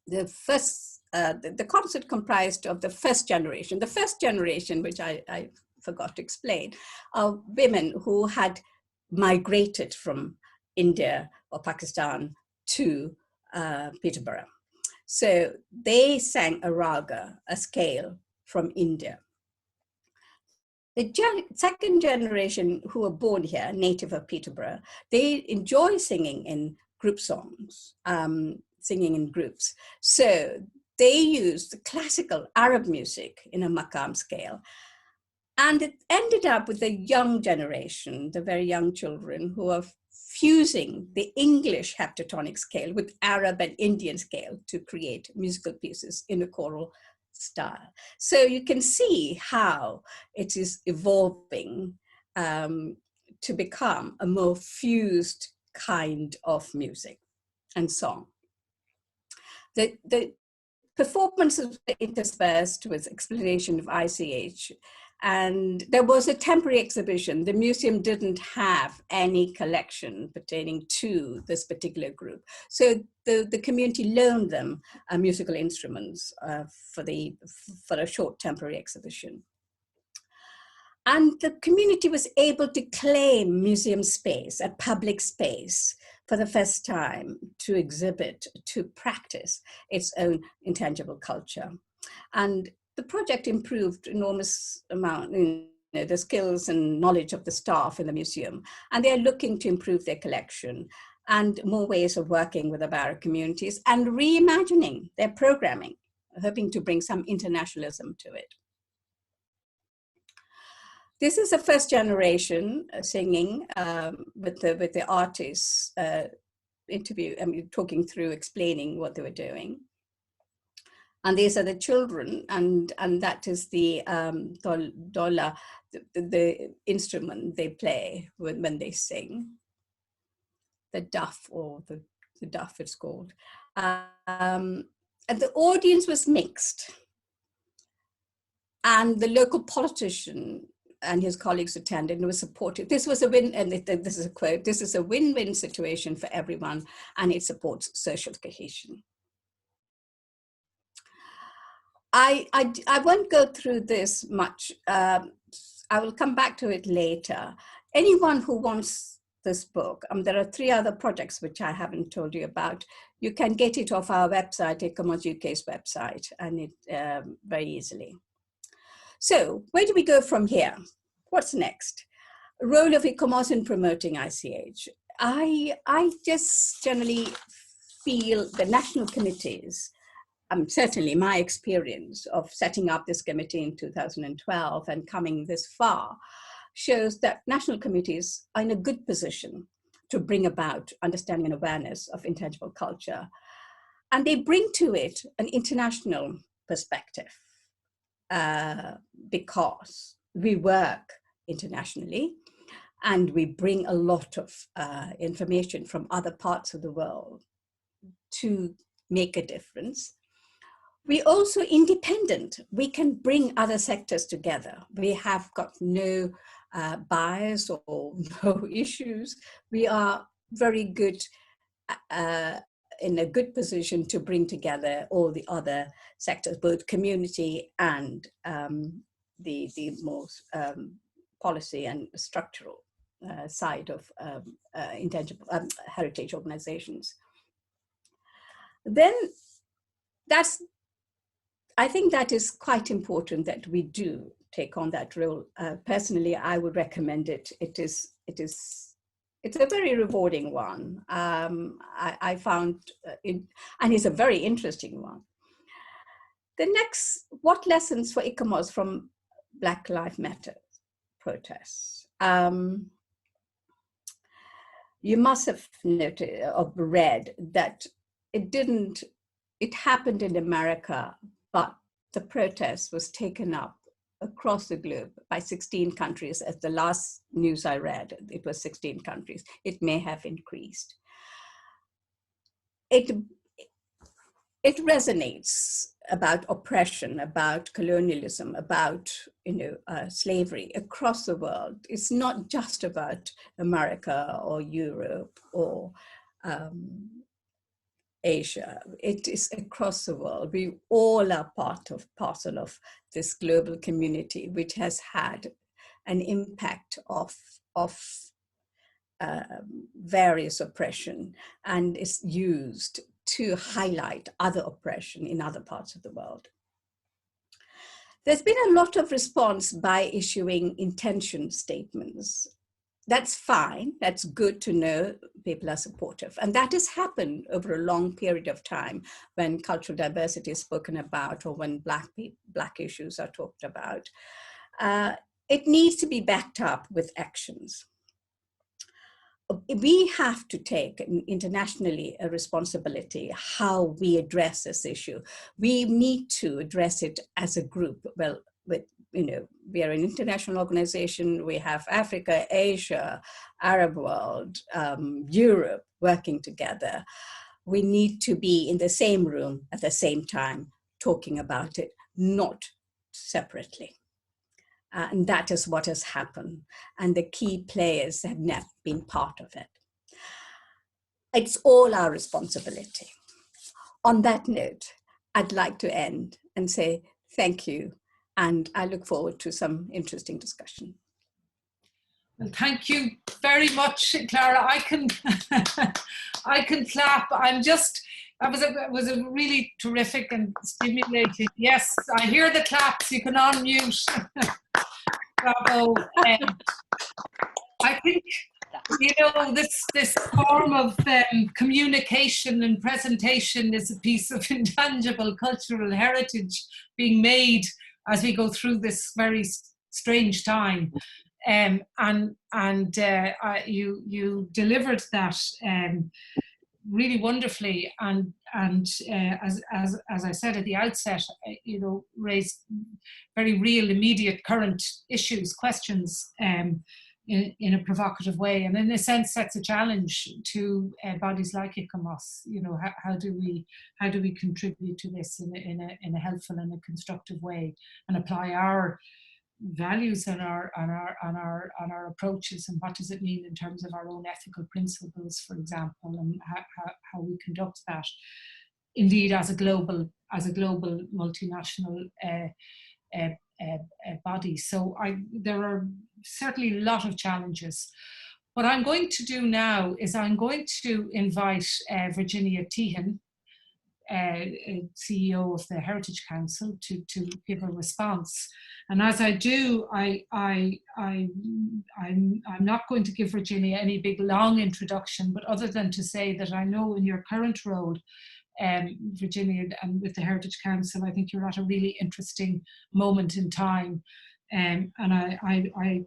The concert comprised of the first generation. The first generation, which I forgot to explain, are women who had migrated from India or Pakistan to Peterborough. So they sang a raga, a scale from India. The second generation who were born here, native of Peterborough, they enjoy singing in group songs, singing in groups. So they used the classical Arab music in a maqam scale. And it ended up with the young generation, the very young children, who are fusing the English heptatonic scale with Arab and Indian scale to create musical pieces in a choral style. So you can see how it is evolving to become a more fused kind of music and song. The performances were interspersed with explanation of ICH. And there was a temporary exhibition. The museum didn't have any collection pertaining to this particular group. So the community loaned them musical instruments for a short temporary exhibition. And the community was able to claim museum space, a public space, for the first time to exhibit, to practice its own intangible culture. And the project improved enormous amount, the skills and knowledge of the staff in the museum. And they're looking to improve their collection and more ways of working with the Barra communities and reimagining their programming, hoping to bring some internationalism to it. This is a first generation singing with the artists talking through, explaining what they were doing. And these are the children, and that is the dola, the instrument they play when they sing, the duff, or the duff it's called. And the audience was mixed. And the local politician and his colleagues attended and was supportive. This was a win, and this is a quote, "This is a win-win situation for everyone, and it supports social cohesion." I won't go through this much. I will come back to it later. Anyone who wants this book, there are 3 other projects which I haven't told you about. You can get it off our website, ICOMOS UK's website, and it very easily. So where do we go from here? What's next? Role of ICOMOS in promoting ICH. I just generally feel the national committees, certainly my experience of setting up this committee in 2012 and coming this far, shows that national committees are in a good position to bring about understanding and awareness of intangible culture. And they bring to it an international perspective because we work internationally and we bring a lot of information from other parts of the world to make a difference. We're also independent. We can bring other sectors together. We have got no bias or no issues. We are very good, in a good position to bring together all the other sectors, both community and the more policy and structural side of intangible heritage organizations. Then I think that is quite important that we do take on that role. Personally, I would recommend it. It's a very rewarding one. I found it, and it's a very interesting one. The next, what lessons for ICOMOS from Black Lives Matter protests? You must have noted or read that it happened in America, but the protest was taken up across the globe by 16 countries. As the last news I read, it was 16 countries. It may have increased. It resonates about oppression, about colonialism, about slavery across the world. It's not just about America or Europe or Asia. It is across the world. We all are parcel of this global community, which has had an impact of various oppression and is used to highlight other oppression in other parts of the world. There's been a lot of response by issuing intention statements. That's fine, that's good to know people are supportive. And that has happened over a long period of time when cultural diversity is spoken about or when Black issues are talked about. It needs to be backed up with actions. We have to take internationally a responsibility how we address this issue. We need to address it as a group. Well, we are an international organization. We have Africa, Asia, Arab world, Europe working together. we need to be in the same room at the same time, talking about it, not separately. And that is what has happened. And the key players have not been part of it. It's all our responsibility. On that note, I'd like to end and say thank you. And I look forward to some interesting discussion.
Well, thank you very much, Clara. I can, I can clap. It was a really terrific and stimulating. Yes, I hear the claps. You can unmute. Bravo. I think, you know, this form of communication and presentation is a piece of intangible cultural heritage being made as we go through this very strange time. You delivered that really wonderfully, and as I said at the outset, you know, raised very real, immediate, current issues, questions in a provocative way, and in a sense sets a challenge to bodies like ICOMOS. You know, how do we contribute to this in a helpful and a constructive way, and apply our values and our approaches, and what does it mean in terms of our own ethical principles, for example, and how we conduct that, indeed as a global multinational body. So there are certainly a lot of challenges. What I'm going to do now is I'm going to invite Virginia Teehan, CEO of the Heritage Council, to give a response. And as I do, I'm not going to give Virginia any big long introduction, but other than to say that I know in your current role, Virginia, and with the Heritage Council, I think you're at a really interesting moment in time. And I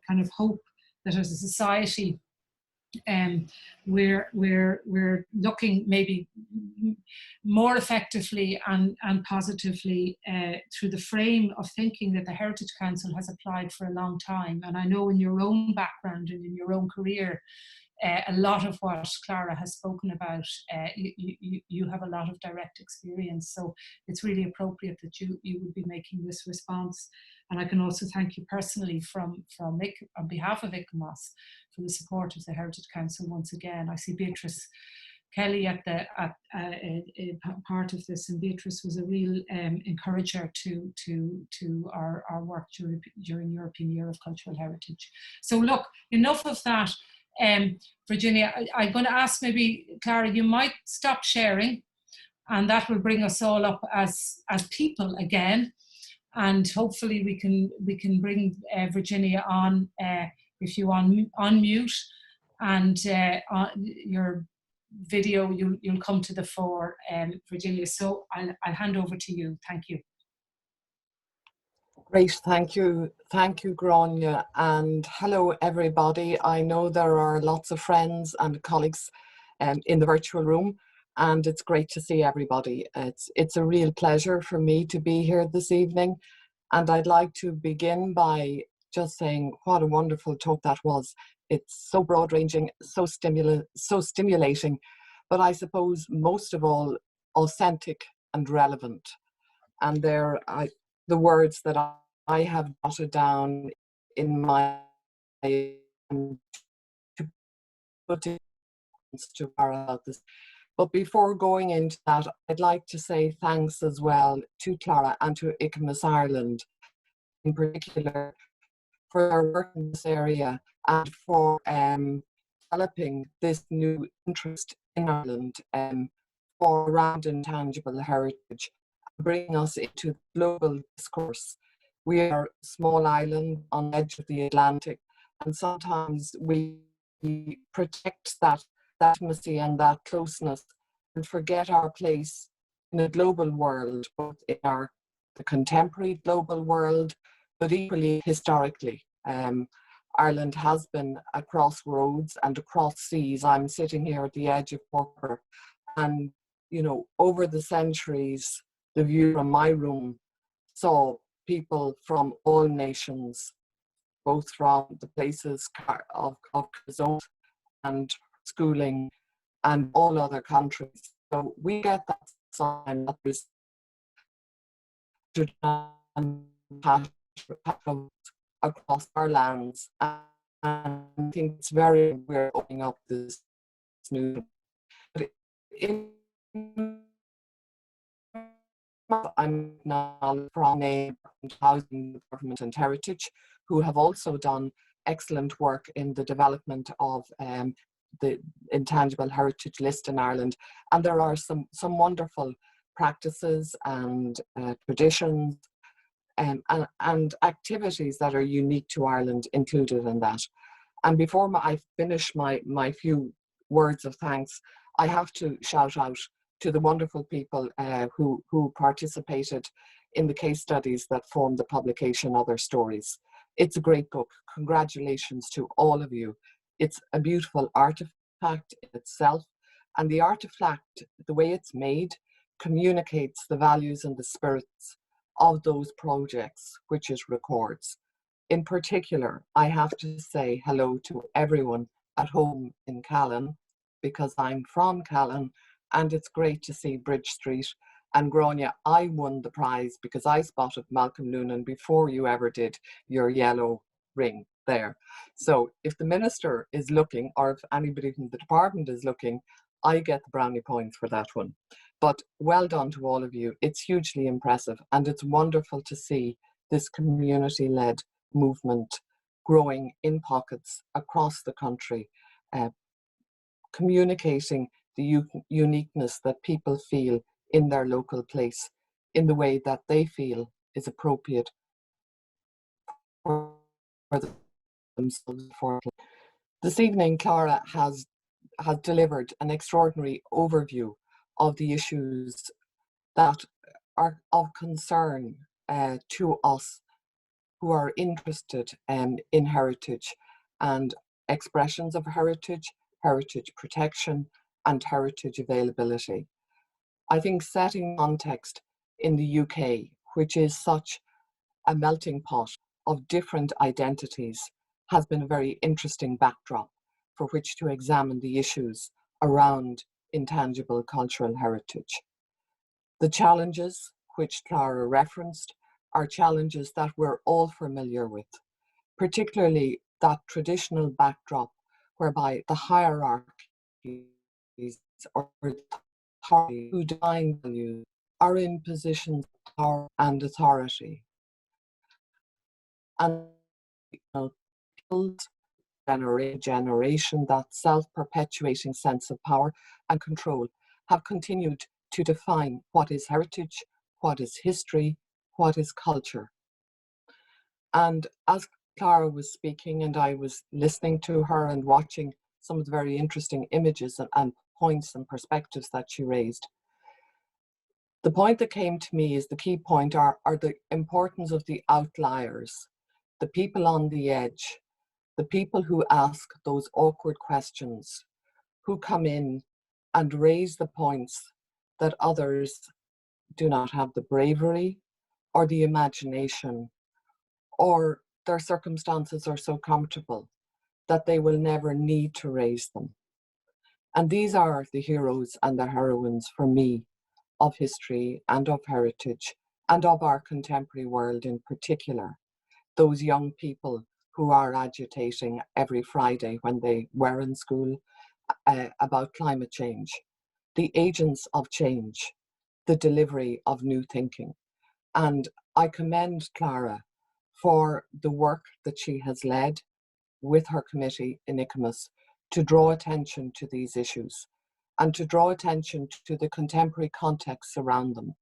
kind of hope that as a society, we're looking maybe more effectively and positively through the frame of thinking that the Heritage Council has applied for a long time. And I know in your own background and in your own career, a lot of what Clara has spoken about, you have a lot of direct experience. So it's really appropriate that you would be making this response. And I can also thank you personally on behalf of ICOMOS for the support of the Heritage Council once again. I see Beatrice Kelly at part of this, and Beatrice was a real encourager to our work during European Year of Cultural Heritage. So look, enough of that. Virginia, I'm going to ask maybe, Clara, you might stop sharing, and that will bring us all up as people again. And hopefully we can bring Virginia on if you unmute, and your video, you'll come to the fore, Virginia. So I'll hand over to you. Thank you.
Great, thank you, Grania, and hello everybody. I know there are lots of friends and colleagues in the virtual room, and it's great to see everybody. It's a real pleasure for me to be here this evening, and I'd like to begin by just saying what a wonderful talk that was. It's so broad-ranging, so stimulating, but I suppose most of all authentic and relevant. And the words that I have jotted down in my to put to about this. But before going into that, I'd like to say thanks as well to Clara and to ICOMOS Ireland in particular for their work in this area and for developing this new interest in Ireland for around intangible heritage, bringing us into the global discourse. We are a small island on the edge of the Atlantic, and sometimes we protect that intimacy and that closeness and forget our place in a global world, both in the contemporary global world, but equally historically. Ireland has been a crossroads and across seas. I'm sitting here at the edge of Corker, and you know, over the centuries, the view from my room saw people from all nations, both from the places of resort and schooling and all other countries. So we get that sign that there's across our lands, and I think it's very, we're opening up this new. I'm now from Housing, Government and Heritage, who have also done excellent work in the development of the Intangible Heritage List in Ireland. And there are some wonderful practices and traditions and activities that are unique to Ireland included in that. And before I finish my few words of thanks, I have to shout out to the wonderful people who participated in the case studies that formed the publication Other Stories. It's a great book. Congratulations to all of you. It's a beautiful artifact in itself, and the artifact, the way it's made, communicates the values and the spirits of those projects which it records. In particular, I have to say hello to everyone at home in Callan, because I'm from Callan, and it's great to see Bridge Street. And Gráinne, I won the prize because I spotted Malcolm Noonan before you ever did your yellow ring there. So if the minister is looking, or if anybody from the department is looking, I get the brownie points for that one. But well done to all of you. It's hugely impressive, and it's wonderful to see this community-led movement growing in pockets across the country, communicating the uniqueness that people feel in their local place in the way that they feel is appropriate for themselves. This evening, Clara has delivered an extraordinary overview of the issues that are of concern to us who are interested in heritage and expressions of heritage, heritage protection, and heritage availability. I think setting context in the UK, which is such a melting pot of different identities, has been a very interesting backdrop for which to examine the issues around intangible cultural heritage. The challenges which Clara referenced are challenges that we're all familiar with, particularly that traditional backdrop whereby the hierarchies or authority who define values are in positions of power and authority. And generation, that self-perpetuating sense of power and control have continued to define what is heritage, what is history, what is culture. And as Clara was speaking and I was listening to her and watching some of the very interesting images and points and perspectives that she raised, the point that came to me is the key point are the importance of the outliers, the people on the edge, the people who ask those awkward questions, who come in and raise the points that others do not have the bravery or the imagination, or their circumstances are so comfortable that they will never need to raise them. And these are the heroes and the heroines for me of history and of heritage and of our contemporary world in particular. Those young people who are agitating every Friday when they were in school about climate change, the agents of change, the delivery of new thinking. And I commend Clara for the work that she has led with her committee in ICOMOS to draw attention to these issues and to draw attention to the contemporary contexts around them.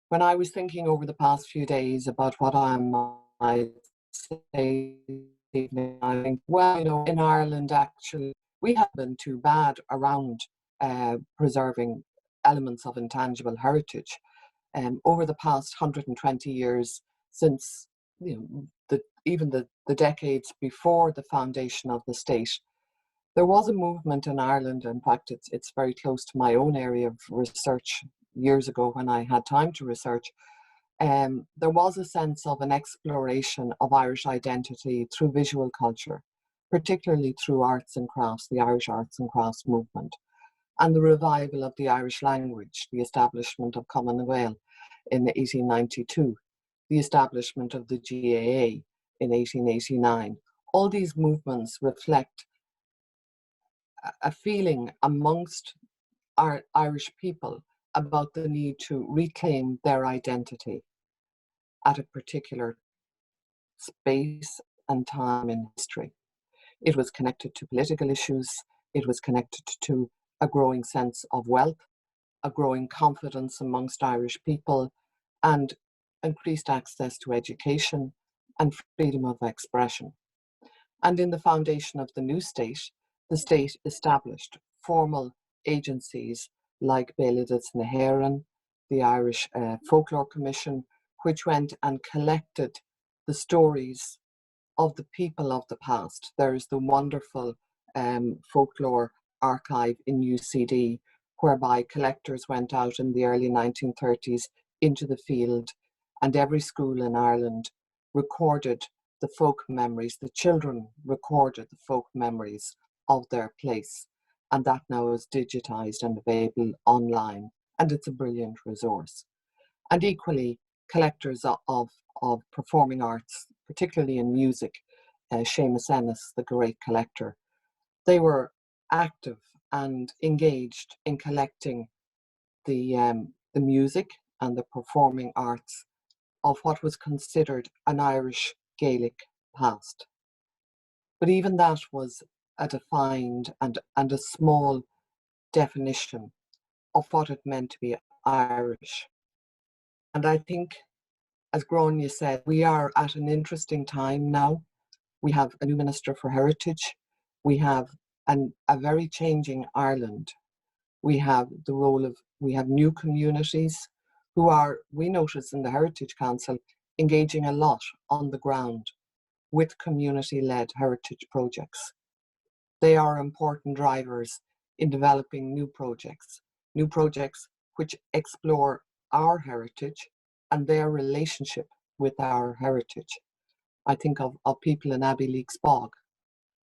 When I was thinking over the past few days about what I might say, I think, well, you know, in Ireland, actually, we haven't been too bad around preserving elements of intangible heritage. Over the past 120 years, since even the decades before the foundation of the state, there was a movement in Ireland. In fact, it's very close to my own area of research years ago when I had time to research. There was a sense of an exploration of Irish identity through visual culture, particularly through arts and crafts, the Irish arts and crafts movement. and the revival of the Irish language, the establishment of Common Gael in 1892, the establishment of the GAA in 1889. All these movements reflect a feeling amongst our Irish people about the need to reclaim their identity at a particular space and time in history. It was connected to political issues. It was connected to a growing sense of wealth, a growing confidence amongst Irish people, and increased access to education and freedom of expression. And in the foundation of the new state, the state established formal agencies like Béleadus na hÉireann, the Irish Folklore Commission, which went and collected the stories of the people of the past. There's the wonderful folklore archive in UCD, whereby collectors went out in the early 1930s into the field, and every school in Ireland recorded the folk memories. The children recorded the folk memories of their place, and that now is digitized and available online, and it's a brilliant resource. And equally, collectors of performing arts, particularly in music, Seamus Ennis, the great collector, they were active and engaged in collecting the music and the performing arts of what was considered an Irish Gaelic past. But even that was a defined and a small definition of what it meant to be Irish. And I think, as Gráinne said, we are at an interesting time now. We have a new Minister for Heritage. We have a very changing Ireland. We have we have new communities who are, we notice in the Heritage Council, engaging a lot on the ground with community-led heritage projects. They are important drivers in developing new projects which explore our heritage and their relationship with our heritage. I think of people in Abbey Leaks Bog,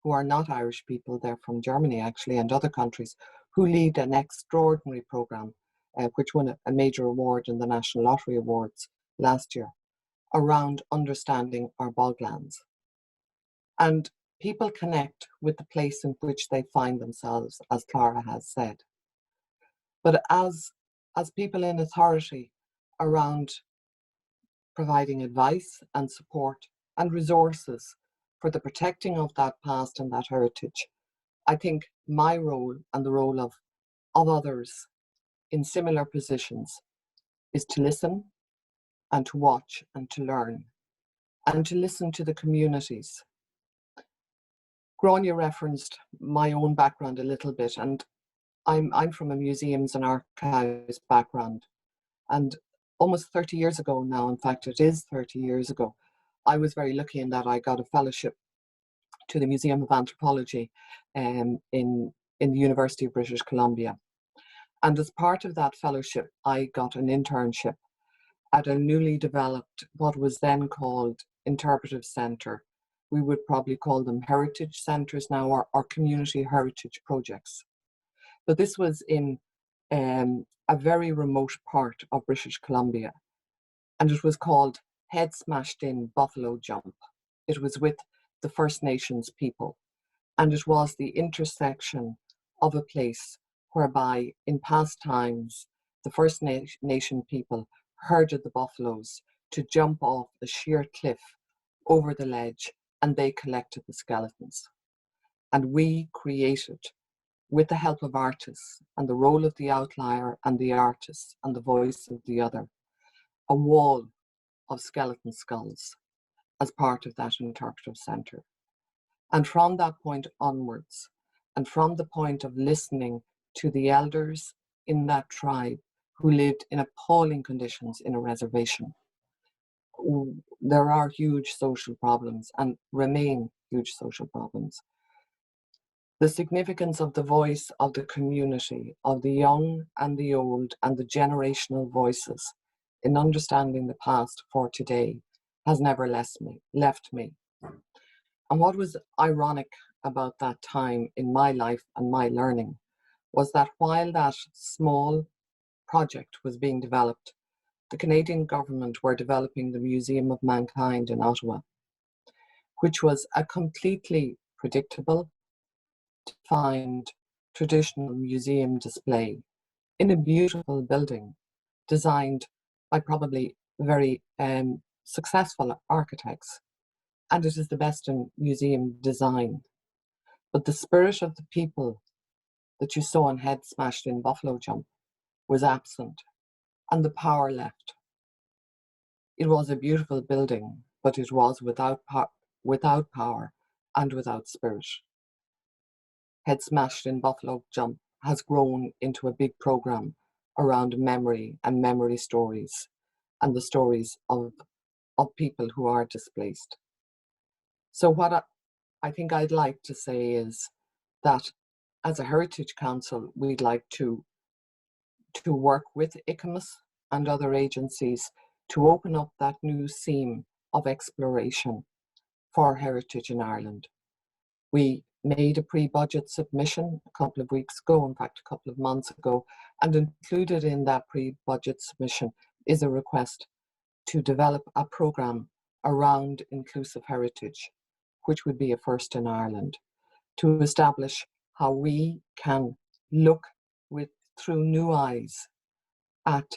who are not Irish people, they're from Germany actually and other countries, who lead an extraordinary programme which won a major award in the National Lottery Awards last year, around understanding our boglands. And people connect with the place in which they find themselves, as Clara has said. But as people in authority around providing advice and support and resources for the protecting of that past and that heritage, I think my role and the role of others in similar positions is to listen and to watch and to learn and to listen to the communities. Gráinne referenced my own background a little bit, and I'm from a museums and archives background, and almost 30 years ago now, in fact it is 30 years ago, I was very lucky in that I got a fellowship to the Museum of Anthropology in the University of British Columbia. And as part of that fellowship, I got an internship at a newly developed, what was then called Interpretive Centre. We would probably call them heritage centres now, or community heritage projects. But this was in a very remote part of British Columbia, and it was called Head Smashed In Buffalo Jump. It was with the First Nations people, and it was the intersection of a place whereby in past times the First Nation people herded the buffaloes to jump off the sheer cliff over the ledge, and they collected the skeletons. And we created, with the help of artists and the role of the outlier and the artist and the voice of the other, a wall of skeleton skulls as part of that interpretive centre. And from that point onwards, and from the point of listening to the elders in that tribe who lived in appalling conditions in a reservation, there are huge social problems and remain huge social problems. The significance of the voice of the community, of the young and the old and the generational voices in understanding the past for today has never left me. And what was ironic about that time in my life and my learning was that while that small project was being developed, the Canadian government were developing the Museum of Mankind in Ottawa, which was a completely predictable, defined, traditional museum display in a beautiful building designed by probably very successful architects. And it is the best in museum design. But the spirit of the people that you saw on Head Smashed in Buffalo Jump was absent, and the power left. It was a beautiful building, but it was without power and without spirit. Head Smashed in Buffalo Jump has grown into a big program around memory and memory stories and the stories of people who are displaced. So what I think I'd like to say is that as a Heritage Council, we'd like to work with ICOMOS and other agencies to open up that new seam of exploration for heritage in Ireland. We made a pre-budget submission a couple of weeks ago, in fact a couple of months ago, and included in that pre-budget submission is a request to develop a programme around inclusive heritage, which would be a first in Ireland, to establish how we can look through new eyes at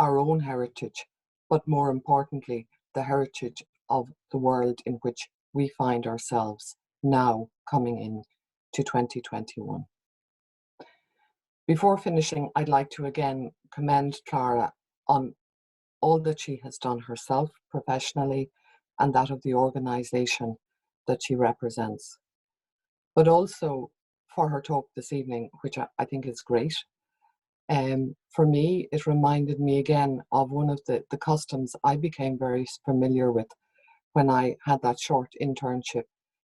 our own heritage, but more importantly, the heritage of the world in which we find ourselves now coming in to 2021. Before finishing, I'd like to again commend Clara on all that she has done herself professionally and that of the organisation that she represents, but also for her talk this evening, which I think is great. For me, it reminded me again of one of the customs I became very familiar with when I had that short internship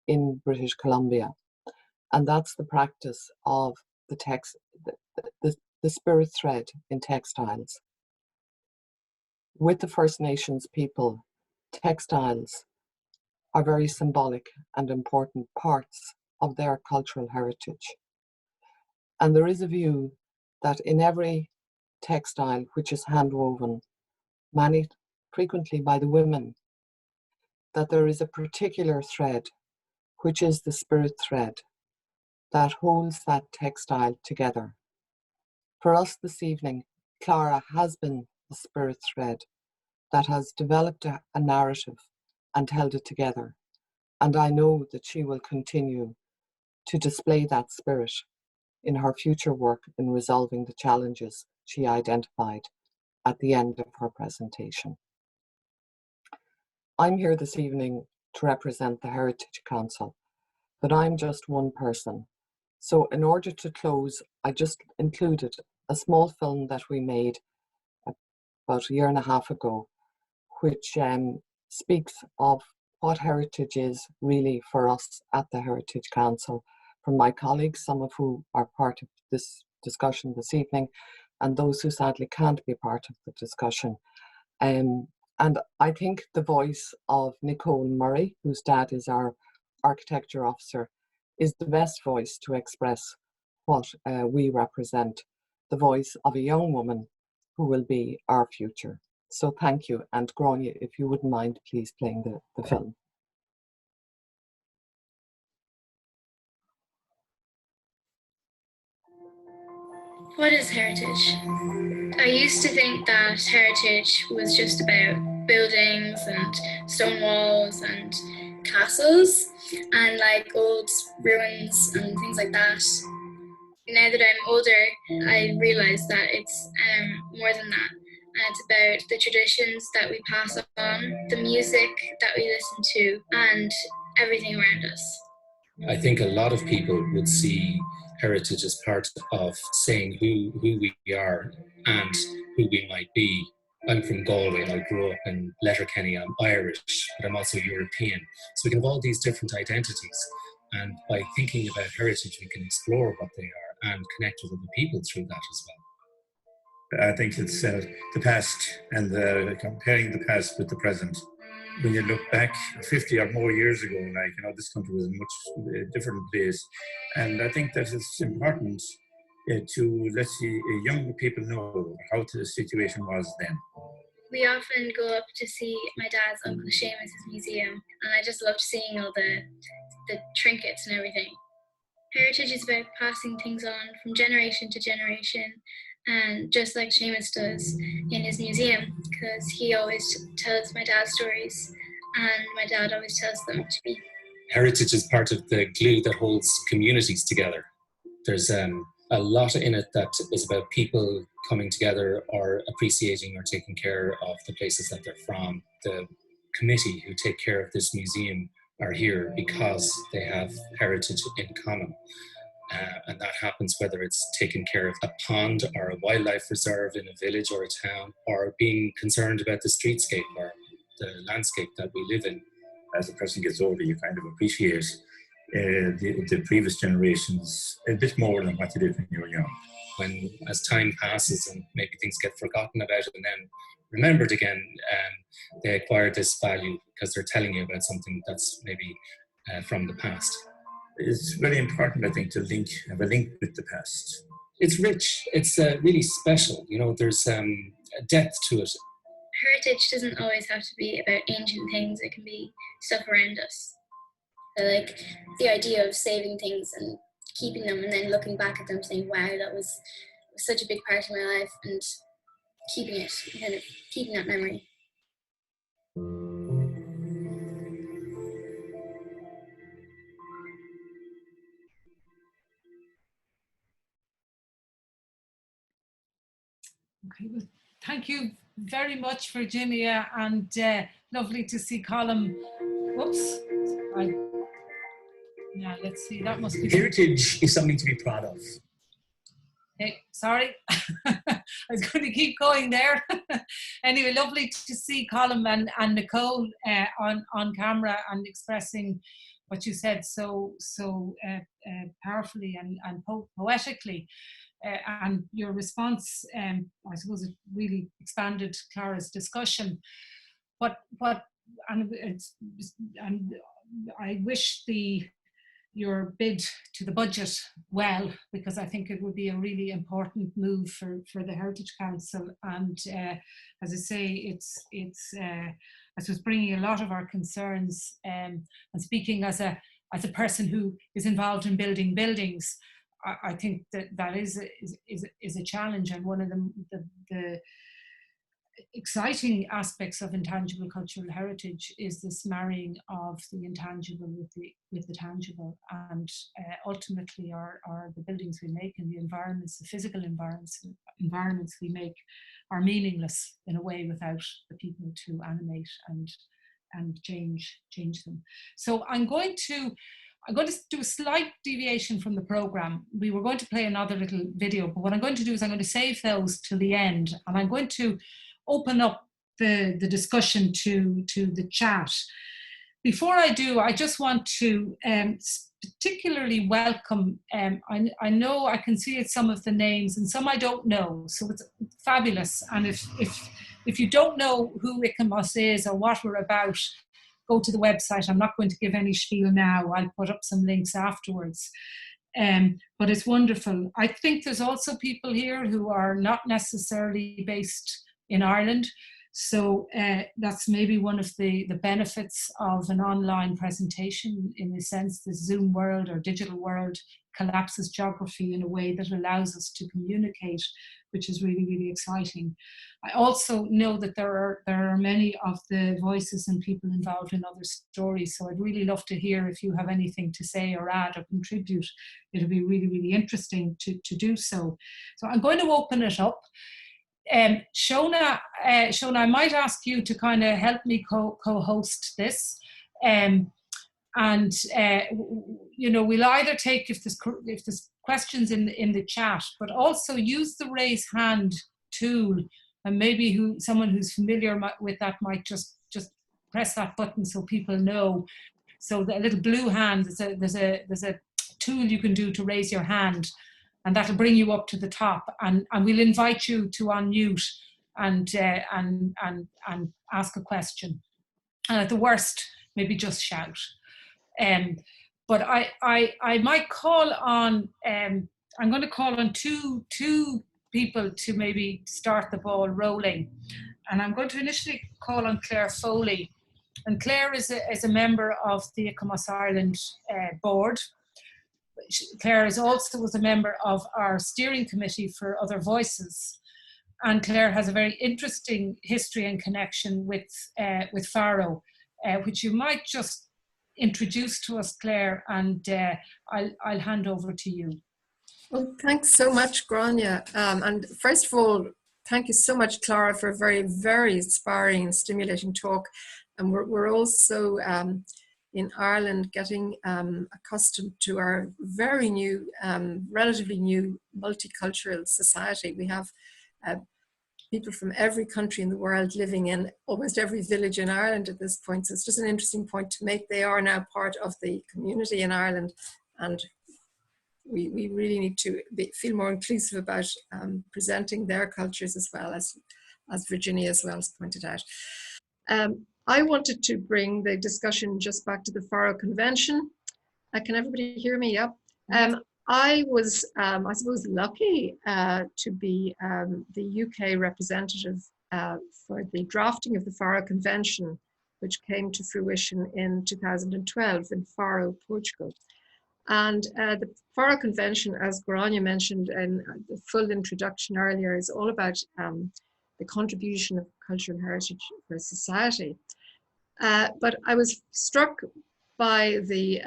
in British Columbia. And that's the practice of the spirit thread in textiles. With the First Nations people, textiles are very symbolic and important parts of their cultural heritage. And there is a view that in every textile which is hand-woven, frequently by the women, that there is a particular thread, which is the spirit thread, that holds that textile together. For us this evening, Clara has been the spirit thread that has developed a narrative and held it together. And I know that she will continue to display that spirit in her future work in resolving the challenges she identified at the end of her presentation. I'm here this evening to represent the Heritage Council, but I'm just one person. So in order to close, I just included a small film that we made about a year and a half ago, which speaks of what heritage is really for us at the Heritage Council, from my colleagues, some of who are part of this discussion this evening, and those who sadly can't be part of the discussion. And I think the voice of Nicole Murray, whose dad is our architecture officer, is the best voice to express what we represent, the voice of a young woman who will be our future. So thank you, and Gráinne, if you wouldn't mind, please playing the film.
What is heritage? I used to think that heritage was just about buildings and stone walls and castles and like old ruins and things like that. Now that I'm older, I realise that it's more than that. And it's about the traditions that we pass on, the music that we listen to, and everything around us.
I think a lot of people would see heritage as part of saying who we are and who we might be. I'm from Galway and I grew up in Letterkenny. I'm Irish, but I'm also European. So we can have all these different identities. And by thinking about heritage, we can explore what they are and connect with other people through that as well.
I think it's the past and comparing the past with the present. When you look back 50 or more years ago, this country was a much different place. And I think that it's important to, let's see, young people know how the situation was then?
We often go up to see my dad's Uncle Seamus's museum, and I just loved seeing all the trinkets and everything. Heritage is about passing things on from generation to generation, and just like Seamus does in his museum, because he always tells my dad stories, and my dad always tells them to me.
Heritage is part of the glue that holds communities together. There's a lot in it that is about people coming together or appreciating or taking care of the places that they're from. The committee who take care of this museum are here because they have heritage in common. And that happens whether it's taking care of a pond or a wildlife reserve in a village or a town, or being concerned about the streetscape or the landscape that we live in.
As a person gets older, you kind of appreciate the previous generations a bit more than what you did when you were young.
When, as time passes and maybe things get forgotten about and then remembered again, they acquire this value because they're telling you about something that's maybe from the past.
It's very important, I think, to have a link with the past.
It's rich. It's really special. You know, there's a depth to it.
Heritage doesn't always have to be about ancient things. It can be stuff around us. So, like the idea of saving things and keeping them and then looking back at them saying, wow, that was such a big part of my life, and keeping it, kind of keeping that memory.
Okay, well, thank you very much, Virginia, and lovely to see Colin. Whoops. Yeah, let's see, that must be...
Heritage is something to be proud of.
Hey, sorry, I was going to keep going there. Anyway, lovely to see Colin and Nicole on camera and expressing what you said so powerfully and poetically. And your response, I suppose, it really expanded Clara's discussion. And I wish your bid to the budget well, because I think it would be a really important move for the Heritage Council. And as I say, it's I suppose bringing a lot of our concerns, and speaking as a person who is involved in building buildings, I think that is a challenge, and one of the exciting aspects of intangible cultural heritage is this marrying of the intangible with the tangible, and ultimately the buildings we make and the environments, the physical environments we make, are meaningless in a way without the people to animate and change them. So I'm going to do a slight deviation from the program. We were going to play another little video, but what I'm going to do is I'm going to save those till the end, and I'm going to open up the discussion to the chat. Before I do, I just want to particularly welcome, I know I can see some of the names and some I don't know, so it's fabulous. And if you don't know who ICOMOS is or what we're about, go to the website. I'm not going to give any spiel now. I'll put up some links afterwards. But it's wonderful. I think there's also people here who are not necessarily based in Ireland. So that's maybe one of the benefits of an online presentation, in the sense the Zoom world or digital world collapses geography in a way that allows us to communicate, which is really, really exciting. I also know that there are many of the voices and people involved in other stories, so I'd really love to hear if you have anything to say or add or contribute. It'll be really, really interesting to do so. So I'm going to open it up. Shona, I might ask you to kind of help me co-host this, and you know, we'll either take if there's questions in the chat, but also use the raise hand tool, and maybe someone who's familiar with that might just press that button so people know. So the little blue hand, there's a tool you can do to raise your hand, and that'll bring you up to the top, and we'll invite you to unmute and ask a question. And at the worst, maybe just shout. But I might call on I'm going to call on two people to maybe start the ball rolling. And I'm going to initially call on Claire Foley. And Claire is a member of the ICOMOS Ireland board. Claire is also was a member of our steering committee for Other Voices. And Claire has a very interesting history and connection with Faro, which you might just introduce to us, Claire, and I'll hand over to you.
Well, thanks so much, Grania. And first of all, thank you so much, Clara, for a very, very inspiring and stimulating talk. And we're also in Ireland getting accustomed to our very new, relatively new multicultural society. We have people from every country in the world living in almost every village in Ireland at this point. So it's just an interesting point to make. They are now part of the community in Ireland, and we really need to feel more inclusive about presenting their cultures as well, as Virginia as well has pointed out. I wanted to bring the discussion just back to the Faro Convention. Can everybody hear me? Yep. I was, I suppose, lucky to be the UK representative for the drafting of the Faro Convention, which came to fruition in 2012 in Faro, Portugal. And the Faro Convention, as Grania mentioned in the full introduction earlier, is all about the contribution of cultural heritage for society. But I was struck by the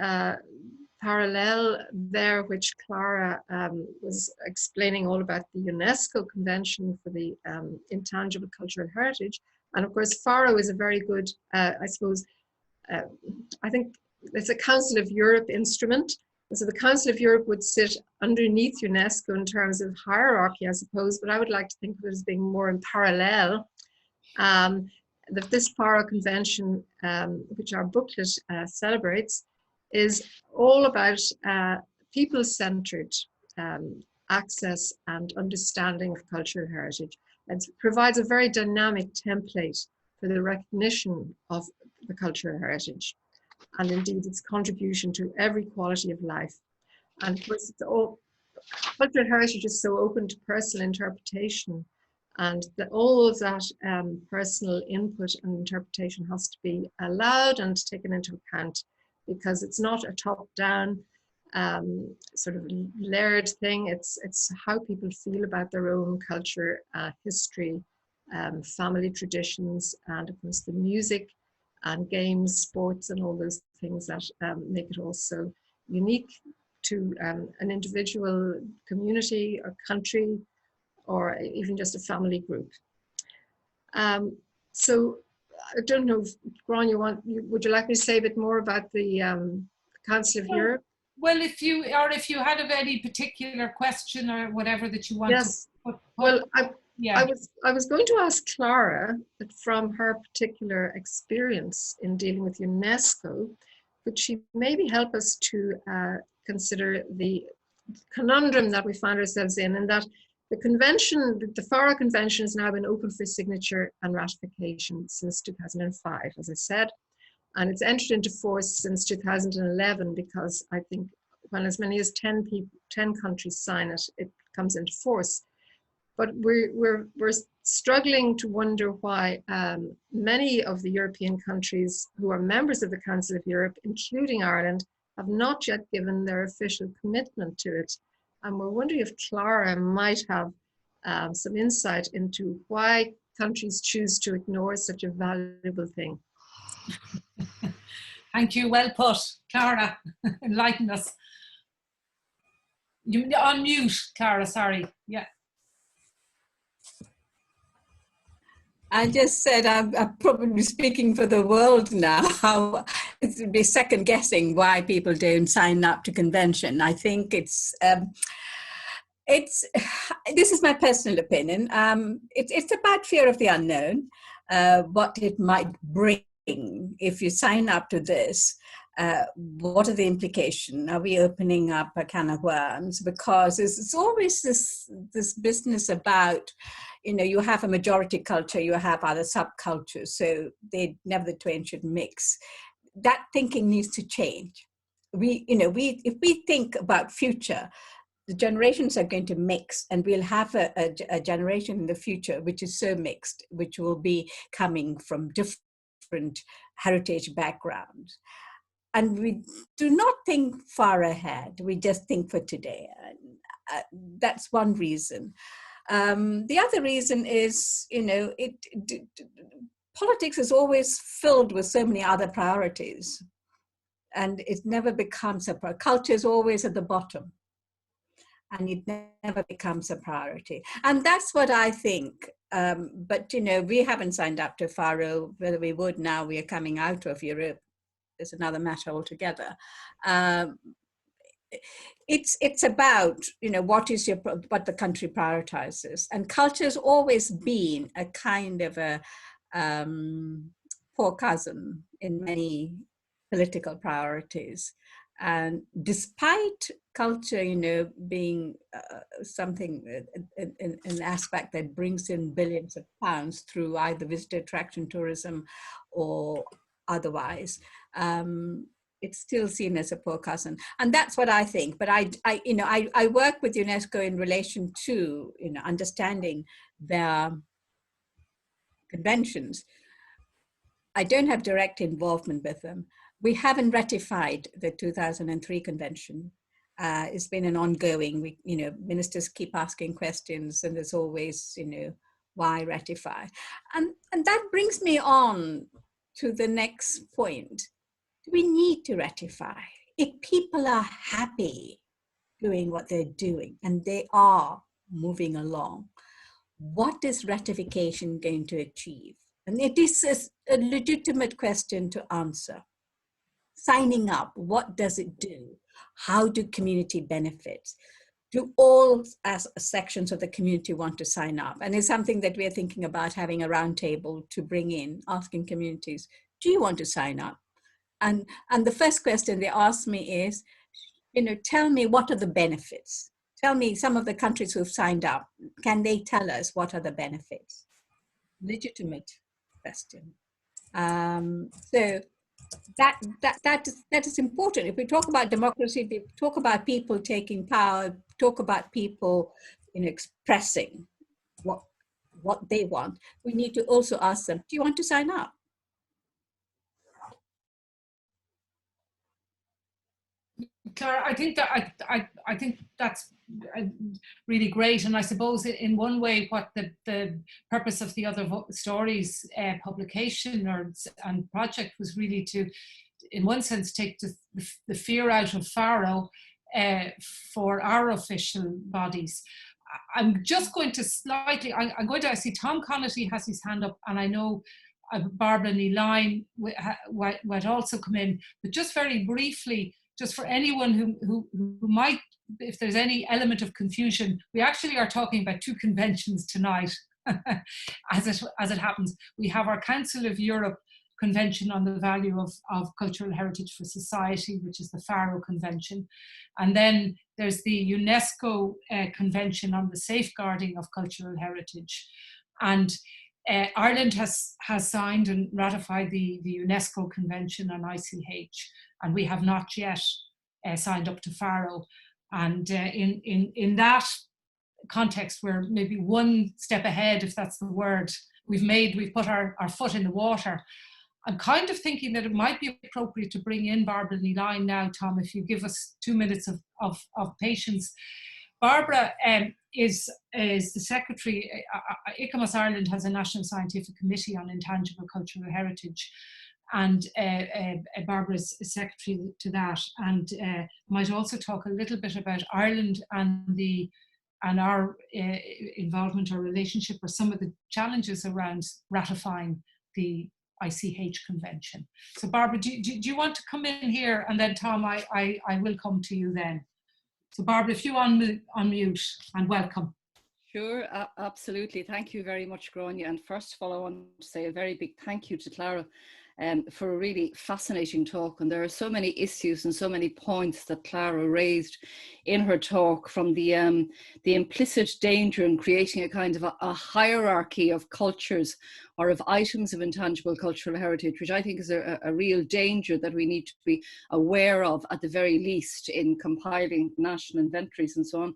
parallel there, which Clara was explaining all about the UNESCO Convention for the Intangible Cultural Heritage. And of course, Faro is a very good, I suppose, I think it's a Council of Europe instrument. So the Council of Europe would sit underneath UNESCO in terms of hierarchy, I suppose, but I would like to think of it as being more in parallel. That this Faro Convention, which our booklet celebrates, is all about people-centered access and understanding of cultural heritage. It provides a very dynamic template for the recognition of the cultural heritage, and indeed its contribution to every quality of life. And of course, cultural heritage is so open to personal interpretation, and that all of that personal input and interpretation has to be allowed and taken into account, because it's not a top-down sort of layered thing. It's how people feel about their own culture, history, family traditions, and of course the music and games, sports, and all those things that make it also unique to an individual community or country, or even just a family group. So I don't know, Ron, would you like me to say a bit more about the Council of Europe?
Well, if you had of any particular question or whatever that you want
yes.
to put.
Well,
yeah.
I was going to ask Clara that from her particular experience in dealing with UNESCO, could she maybe help us to consider the conundrum that we find ourselves in, and that the convention, the Faro Convention, has now been open for signature and ratification since 2005, as I said, and it's entered into force since 2011, because I think when as many as 10 countries sign it, it comes into force. But we're struggling to wonder why many of the European countries who are members of the Council of Europe, including Ireland, have not yet given their official commitment to it. And we're wondering if Clara might have some insight into why countries choose to ignore such a valuable thing.
Thank you, well put. Clara, enlighten us. You unmute, Clara, sorry. Yeah.
I just said I'm probably speaking for the world now, how it would be second guessing why people don't sign up to convention. I think this is my personal opinion. It's about fear of the unknown, what it might bring if you sign up to this. What are the implications? Are we opening up a can of worms? Because it's always this business about, you have a majority culture, you have other subcultures, so the twain should mix. That thinking needs to change. If we think about future, the generations are going to mix, and we'll have a generation in the future which is so mixed, which will be coming from different heritage backgrounds. And we do not think far ahead, we just think for today. That's one reason. The other reason is, politics is always filled with so many other priorities, and it never becomes a priority. Culture is always at the bottom, and it never becomes a priority. And that's what I think. But, we haven't signed up to FARO. Whether we would now, we are coming out of Europe, is another matter altogether. It's about, what the country prioritizes. And culture has always been a kind of a poor cousin in many political priorities. And despite culture, being something, an aspect that brings in billions of pounds through either visitor attraction tourism or otherwise, it's still seen as a poor cousin. And that's what I think. But I work with UNESCO in relation to, understanding their conventions. I don't have direct involvement with them. We haven't ratified the 2003 convention. It's been an ongoing, ministers keep asking questions, and there's always, why ratify? And that brings me on to the next point. We need to ratify. If people are happy doing what they're doing, and they are moving along, what is ratification going to achieve? And it is a legitimate question to answer. Signing up, what does it do? How do community benefit? Do all sections of the community want to sign up? And it's something that we're thinking about, having a roundtable to bring in, asking communities, do you want to sign up? And the first question they ask me is, tell me, what are the benefits? Tell me, some of the countries who've signed up, can they tell us what are the benefits? Legitimate question. So that is important. If we talk about democracy, if we talk about people taking power, talk about people expressing what they want, we need to also ask them, do you want to sign up?
Clara, I think that's really great, and I suppose in one way what the purpose of the Other Stories publication and project was really to, in one sense, take the fear out of FARO for our official bodies. I'm just going to I see Tom Connaty has his hand up, and I know Barbara Neeline would also come in, but just very briefly, just for anyone who might, if there's any element of confusion, we actually are talking about two conventions tonight, as it happens. We have our Council of Europe Convention on the Value of Cultural Heritage for Society, which is the FARO Convention. And then there's the UNESCO Convention on the Safeguarding of Cultural Heritage. And Ireland has signed and ratified the UNESCO Convention on ICH, and we have not yet signed up to FARO. And in that context, we're maybe one step ahead, if that's the word. We've put our foot in the water. I'm kind of thinking that it might be appropriate to bring in Barbara Neeline now, Tom, if you give us 2 minutes of patience. Barbara is the secretary. ICOMOS Ireland has a National Scientific Committee on Intangible Cultural Heritage, and Barbara is secretary to that, and might also talk a little bit about Ireland and our involvement or relationship, or some of the challenges around ratifying the ICH Convention. So Barbara, do you want to come in here, and then Tom, I will come to you then. So Barbara, if you unmute, and welcome.
Sure, absolutely. Thank you very much, Grania. And first of all, I want to say a very big thank you to Clara for a really fascinating talk. And there are so many issues and so many points that Clara raised in her talk, from the implicit danger in creating a kind of a hierarchy of cultures or of items of intangible cultural heritage, which I think is a real danger that we need to be aware of, at the very least, in compiling national inventories and so on.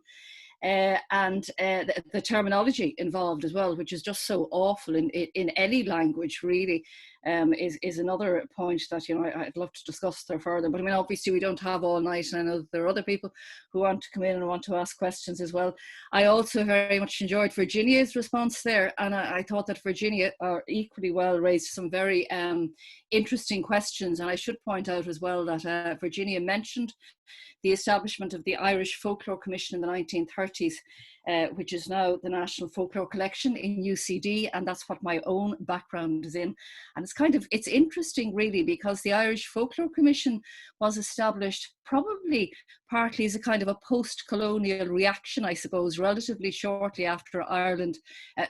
And the terminology involved as well, which is just so awful in any language, really, is another point that, you know, I'd love to discuss there further. But I mean, obviously we don't have all night, and I know there are other people who want to come in and want to ask questions as well. I also very much enjoyed Virginia's response there, and I thought that Virginia equally well raised some very interesting questions. And I should point out as well that Virginia mentioned the establishment of the Irish Folklore Commission in the 1930s, which is now the National Folklore Collection in UCD, and that's what my own background is in. And it's interesting really, because the Irish Folklore Commission was established probably partly as a kind of a post-colonial reaction, I suppose, relatively shortly after Ireland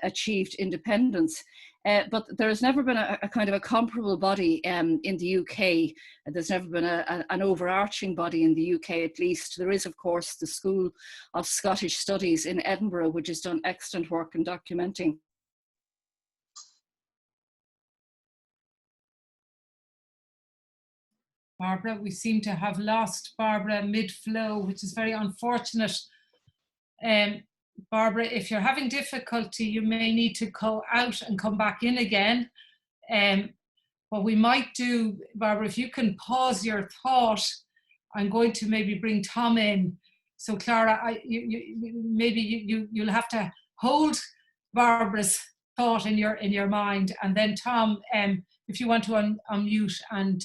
achieved independence. But there has never been a kind of a comparable body in the UK. There's never been an overarching body in the UK, at least. There is, of course, the School of Scottish Studies in Edinburgh, which has done excellent work in documenting.
Barbara, we seem to have lost Barbara mid-flow, which is very unfortunate. Barbara, if you're having difficulty, you may need to go out and come back in again. What we might do, Barbara, if you can pause your thought, I'm going to maybe bring Tom in. So Clara, you'll have to hold Barbara's thought in your mind, and then Tom, if you want to unmute and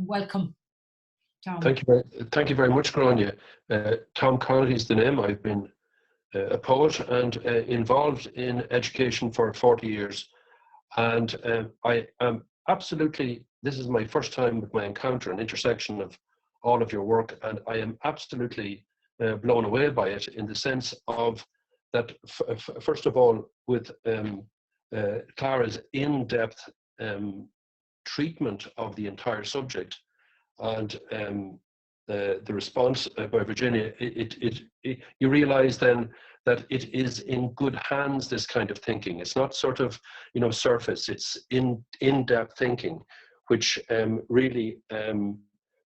welcome. Tom.
Thank you very much, Grania. Tom Connolly is the name. I've been a poet and involved in education for 40 years. And I am absolutely, this is my first time with my encounter and intersection of all of your work, and I am absolutely blown away by it, in the sense of that, first of all, with Clara's in-depth treatment of the entire subject, and the response by Virginia, you realize then that it is in good hands, this kind of thinking. It's not sort of, you know, surface, it's in-depth thinking, which really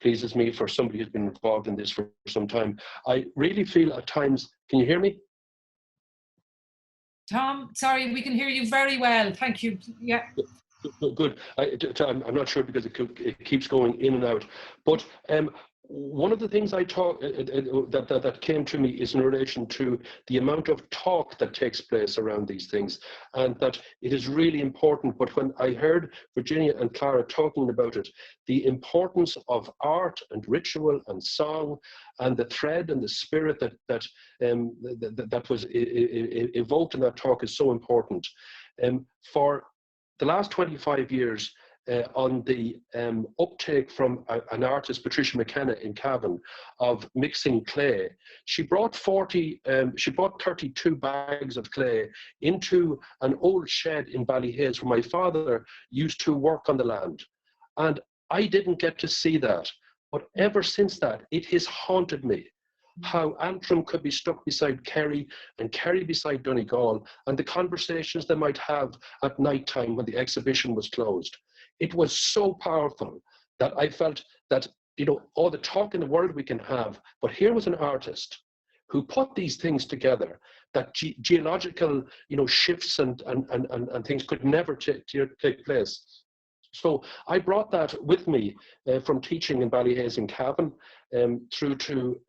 pleases me for somebody who's been involved in this for some time. I really feel at times, can you hear me?
Tom, sorry, we can hear you very well, thank you. Yeah.
Good. I'm not sure, because it keeps going in and out. But one of the things I talk that came to me is in relation to the amount of talk that takes place around these things, and that it is really important. But when I heard Virginia and Clara talking about it, the importance of art and ritual and song, and the thread and the spirit that was evoked in that talk is so important. For the last 25 years, on the uptake from an artist, Patricia McKenna in Cavan, of mixing clay, she brought 32 bags of clay into an old shed in Ballyhaise where my father used to work on the land. And I didn't get to see that, but ever since that, it has haunted me. How Antrim could be stuck beside Kerry and Kerry beside Donegal, and the conversations they might have at night time when the exhibition was closed. It was so powerful that I felt that, you know, all the talk in the world we can have, but here was an artist who put these things together, that geological, you know, shifts and things could never take place. So I brought that with me from teaching in Ballyhaise and Cavan through to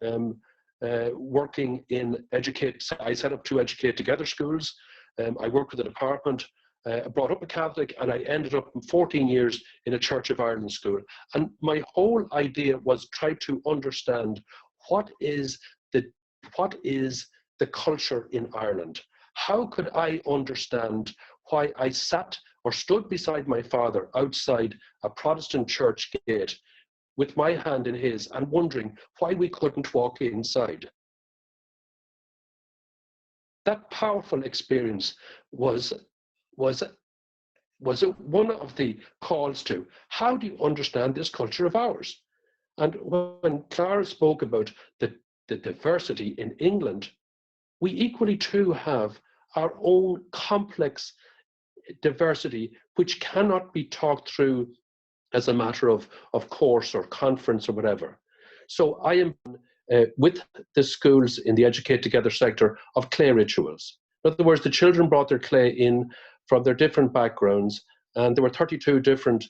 working in Educate. I set up 2 Educate Together schools. I worked with the department, brought up a Catholic, and I ended up 14 years in a Church of Ireland school. And my whole idea was try to understand what is the culture in Ireland. How could I understand why I sat or stood beside my father outside a Protestant church gate with my hand in his, and wondering why we couldn't walk inside. That powerful experience was was one of the calls to, how do you understand this culture of ours? And when Clara spoke about the diversity in England, we equally too have our own complex diversity, which cannot be talked through as a matter of course or conference or whatever. So I am with the schools in the Educate Together sector of clay rituals. In other words, the children brought their clay in from their different backgrounds, and there were 32 different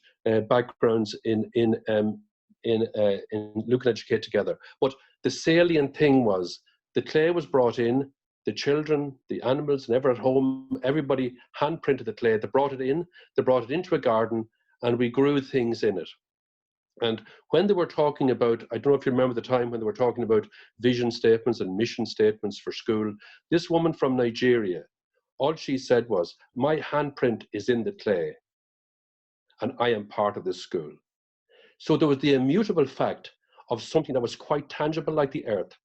backgrounds in Look and Educate Together. But the salient thing was the clay was brought in, the children, the animals, never at home, everybody hand printed the clay. They brought it in, they brought it into a garden, and we grew things in it. And when they were talking about, I don't know if you remember the time when they were talking about vision statements and mission statements for school, this woman from Nigeria, all she said was, my handprint is in the clay, and I am part of this school. So there was the immutable fact of something that was quite tangible like the earth,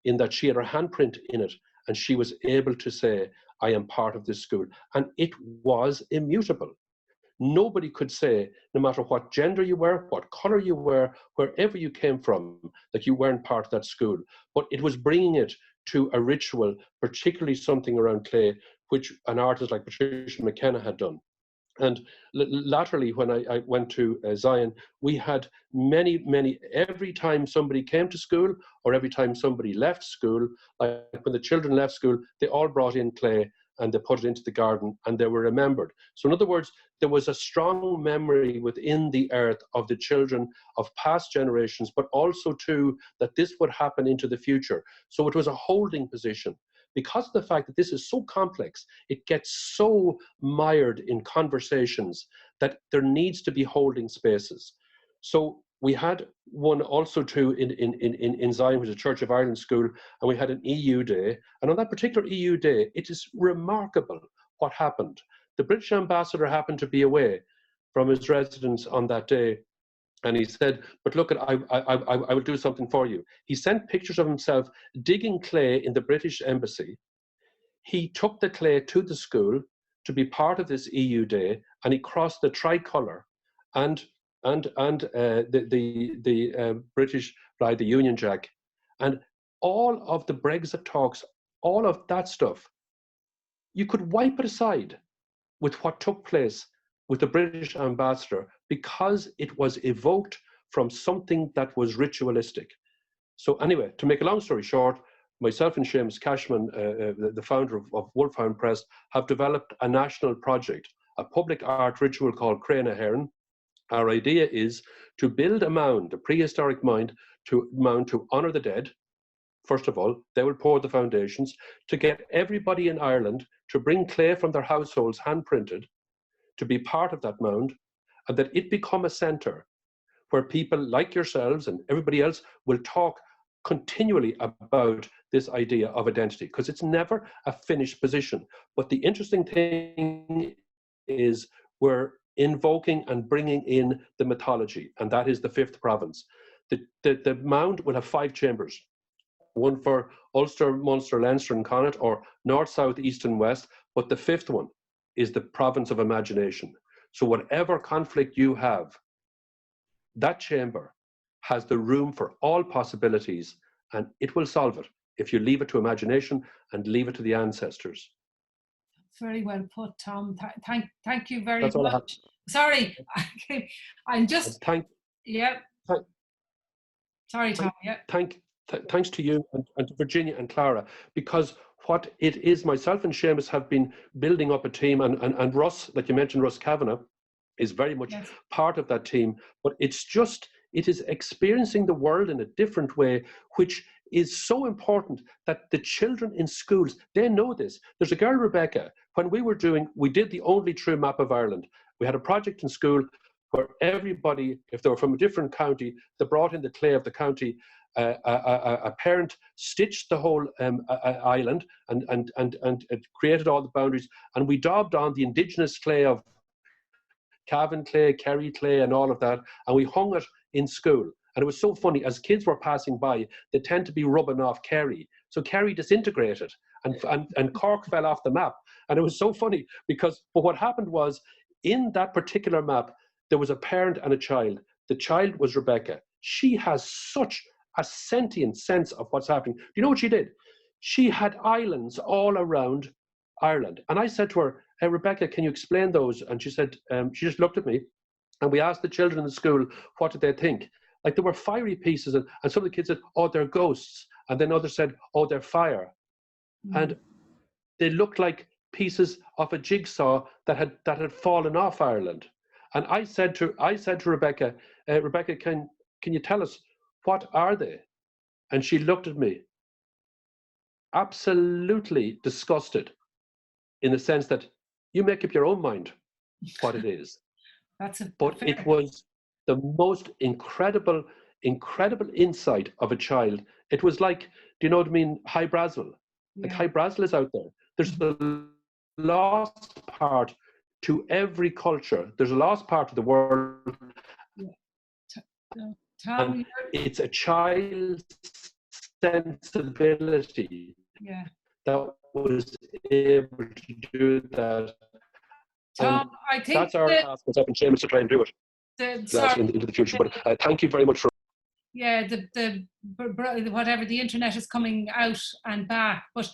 in that she had her handprint in it, and she was able to say, I am part of this school. And it was immutable. Nobody could say, no matter what gender you were, what color you were, wherever you came from, that you weren't part of that school. But it was bringing it to a ritual, particularly something around clay, which an artist like Patricia McKenna had done. And latterly, when I went to Zion, we had many, every time somebody came to school or every time somebody left school, like when the children left school, they all brought in clay and they put it into the garden and they were remembered. So in other words, there was a strong memory within the earth of the children of past generations, but also too that this would happen into the future. So it was a holding position. Because of the fact that this is so complex, it gets so mired in conversations that there needs to be holding spaces. So we had one also too in Zion, which is a Church of Ireland school, and we had an EU day. And on that particular EU day, it is remarkable what happened. The British ambassador happened to be away from his residence on that day. And he said, but look, I will do something for you. He sent pictures of himself digging clay in the British embassy. He took the clay to the school to be part of this EU day, and he crossed the tricolour and the British flag, the Union Jack. And all of the Brexit talks, all of that stuff, you could wipe it aside with what took place with the British ambassador, because it was evoked from something that was ritualistic. So anyway, to make a long story short, myself and Seamus Cashman, the founder of Wolfhound Press, have developed a national project, a public art ritual called Crea Heron. Our idea is to build a mound, a prehistoric mound to honour the dead. First of all, they will pour the foundations, to get everybody in Ireland to bring clay from their households hand-printed, to be part of that mound, and that it become a centre where people like yourselves and everybody else will talk continually about this idea of identity, because it's never a finished position. But the interesting thing is we're invoking and bringing in the mythology, and that is the fifth province. The mound will have 5 chambers, one for Ulster, Munster, Leinster and Connacht, or north, south, east and west, but the 5th one is the province of imagination. So whatever conflict you have, that chamber has the room for all possibilities, and it will solve it if you leave it to imagination and leave it to the ancestors.
Very well put, Tom. Thank you very
That's all I have.
much. Sorry, I'm just. Yeah. Sorry, Tom. Yeah.
Thanks to you and to Virginia and Clara, because what it is, myself and Seamus have been building up a team, and Russ, like you mentioned, Russ Kavanagh, is very much part of that team. But it's just, it is experiencing the world in a different way, which is so important that the children in schools, they know this. There's a girl, Rebecca, when we did the only true map of Ireland. We had a project in school where everybody, if they were from a different county, they brought in the clay of the county. A parent stitched the whole island and created all the boundaries, and we daubed on the indigenous clay of Cavan clay, Kerry clay, and all of that, and we hung it in school. And it was so funny, as kids were passing by, they tend to be rubbing off Kerry. So Kerry disintegrated, and Cork fell off the map. And it was so funny because, but what happened was, in that particular map, there was a parent and a child. The child was Rebecca. She has such a sentient sense of what's happening. Do you know what she did? She had islands all around Ireland. And I said to her, hey, Rebecca, can you explain those? And she said, she just looked at me, and we asked the children in the school, what did they think? Like, there were fiery pieces, and some of the kids said, oh, they're ghosts. And then others said, oh, they're fire. And they looked like pieces of a jigsaw that had fallen off Ireland. And I said to Rebecca, Rebecca, can you tell us, what are they? And she looked at me, absolutely disgusted, in the sense that you make up your own mind what it is. But it was the most incredible insight of a child. It was like, do you know what I mean, High Brasil. Like, High Brasil is out there. There's the lost part to every culture. There's a lost part of the world. And it's a child's sensibility that was able to do that.
Tom, I think
that's our task as up Seamus to try and do it into the future. But thank you very much for.
Yeah, whatever, the internet is coming out and back. But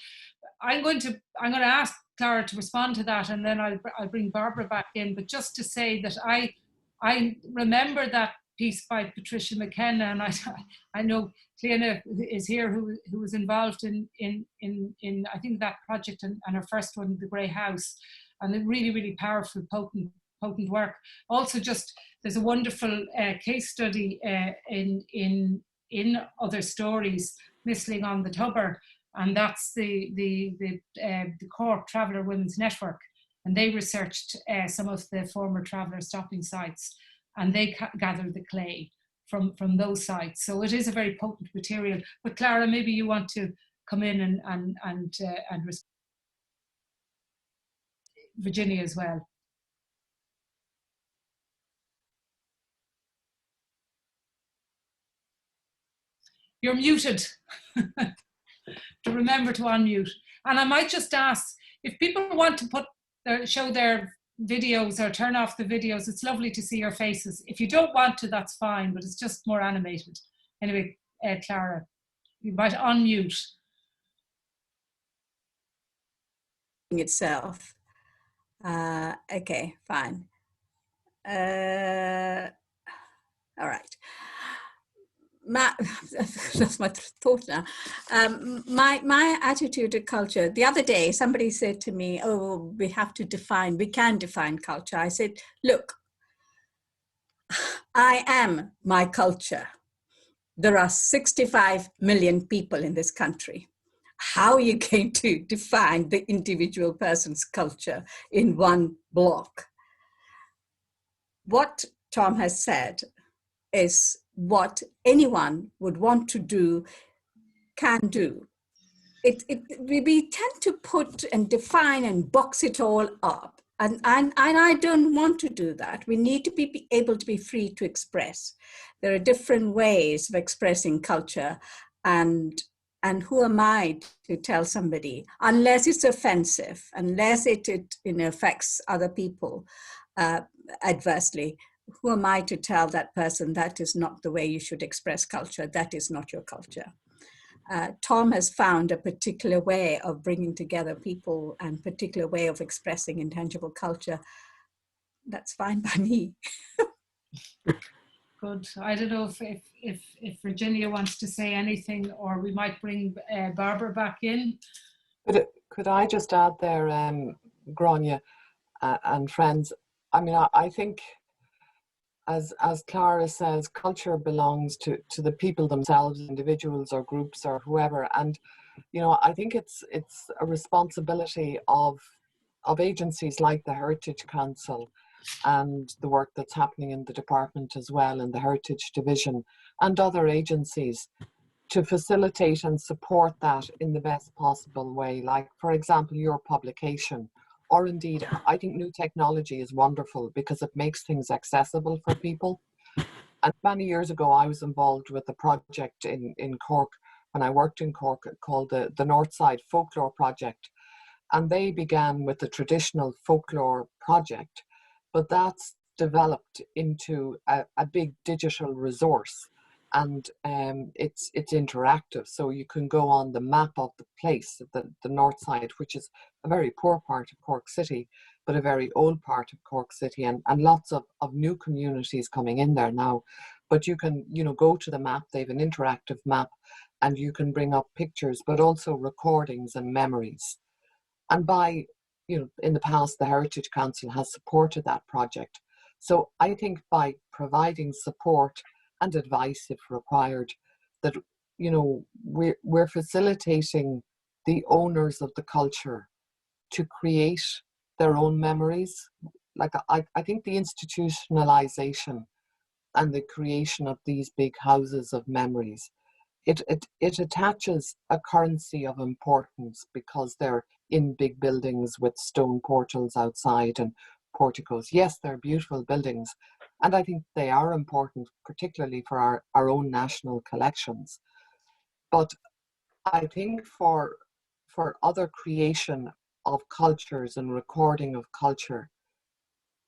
I'm going to ask Clara to respond to that, and then I'll bring Barbara back in. But just to say that I remember that piece by Patricia McKenna, and I know Clara is here, who was involved in I think that project and her first one, The Grey House, and a really, really powerful, potent work. Also, just there's a wonderful case study in Other Stories, Whistling on the Tubber, and that's the Cork Traveller Women's Network, and they researched some of the former traveller stopping sites, and they gathered the clay from those sites. So it is a very potent material. But Clara, maybe you want to come in and Virginia as well. You're muted. To remember to unmute. And I might just ask, if people want to show their videos or turn off the videos, it's lovely to see your faces. If you don't want to, that's fine, but it's just more animated. Anyway, Clara, you might unmute.
Itself. Okay, fine. All right. That's my thought now. My attitude to culture. The other day, somebody said to me, "Oh, we can define culture." I said, "Look, I am my culture. There are 65 million people in this country. How are you going to define the individual person's culture in one block?" What Tom has said is what anyone would want to do, can do. We tend to put and define and box it all up. And I don't want to do that. We need to be able to be free to express. There are different ways of expressing culture, and who am I to tell somebody, unless it's offensive, unless it affects other people adversely, who am I to tell that person that is not the way you should express culture, that is not your culture? Tom has found a particular way of bringing together people and particular way of expressing intangible culture. That's fine by me.
Good. I don't know if Virginia wants to say anything, or we might bring Barbara back in.
Could I just add there, Grania and friends, I mean, I think, as Clara says, culture belongs to the people themselves, individuals or groups or whoever. And, you know, I think it's a responsibility of agencies like the Heritage Council and the work that's happening in the department as well, in the Heritage Division, and other agencies, to facilitate and support that in the best possible way. Like, for example, your publication, or indeed, I think new technology is wonderful because it makes things accessible for people. And many years ago, I was involved with a project in Cork, when I worked in Cork, called the Northside Folklore Project. And they began with the traditional folklore project, but that's developed into a big digital resource, and it's interactive. So you can go on the map of the place, the north side, which is a very poor part of Cork City, but a very old part of Cork City, and lots of new communities coming in there now. But you can, you know, go to the map. They have an interactive map, and you can bring up pictures, but also recordings and memories. And by, you know, in the past, the Heritage Council has supported that project. So I think by providing support and advice if required, that, you know, we're facilitating the owners of the culture to create their own memories. Like I think the institutionalization and the creation of these big houses of memories, it attaches a currency of importance because they're in big buildings with stone portals outside and porticos. Yes, they're beautiful buildings, and I think they are important, particularly for our own national collections. But I think for other creation of cultures and recording of culture,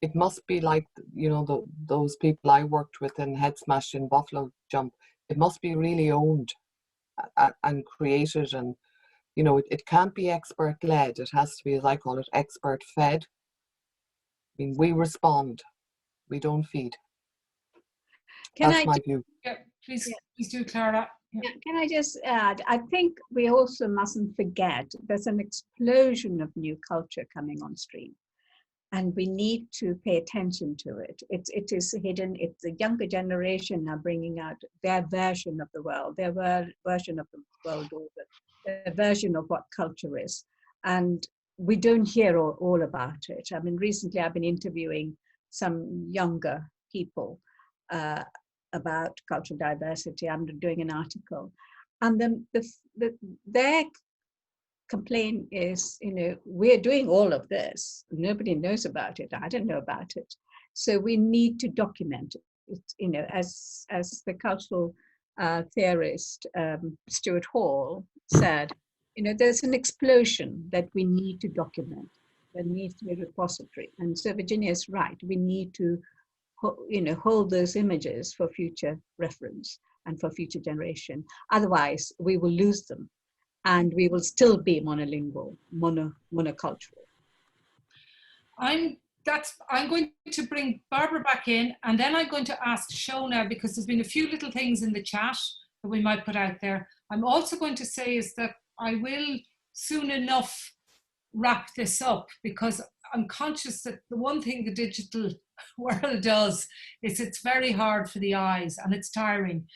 it must be like, you know, those people I worked with in Head Smash in Buffalo Jump. It must be really owned and created, and, you know, it can't be expert led. It has to be, as I call it, expert fed. I mean, we respond, we don't feed. That's my view.
Yeah, please do, Clara.
Yeah. Can I just add, I think we also mustn't forget there's an explosion of new culture coming on stream, and we need to pay attention to it. It is hidden. It's the younger generation now bringing out their version of the world, their version of the world order, their version of what culture is. And we don't hear all about it. I mean, recently I've been interviewing some younger people about cultural diversity. I'm doing an article, and then their complaint is, you know, we're doing all of this, nobody knows about it, I don't know about it, so we need to document it. You know, as the cultural theorist Stuart Hall said, you know, there's an explosion that we need to document. There needs to be a repository, and so Virginia is right. We need to, you know, hold those images for future reference and for future generation. Otherwise, we will lose them, and we will still be monolingual, monocultural.
I'm going to bring Barbara back in, and then I'm going to ask Shona, because there's been a few little things in the chat that we might put out there. I'm also going to say is that I will soon enough wrap this up, because I'm conscious that the one thing the digital world does is it's very hard for the eyes and it's tiring.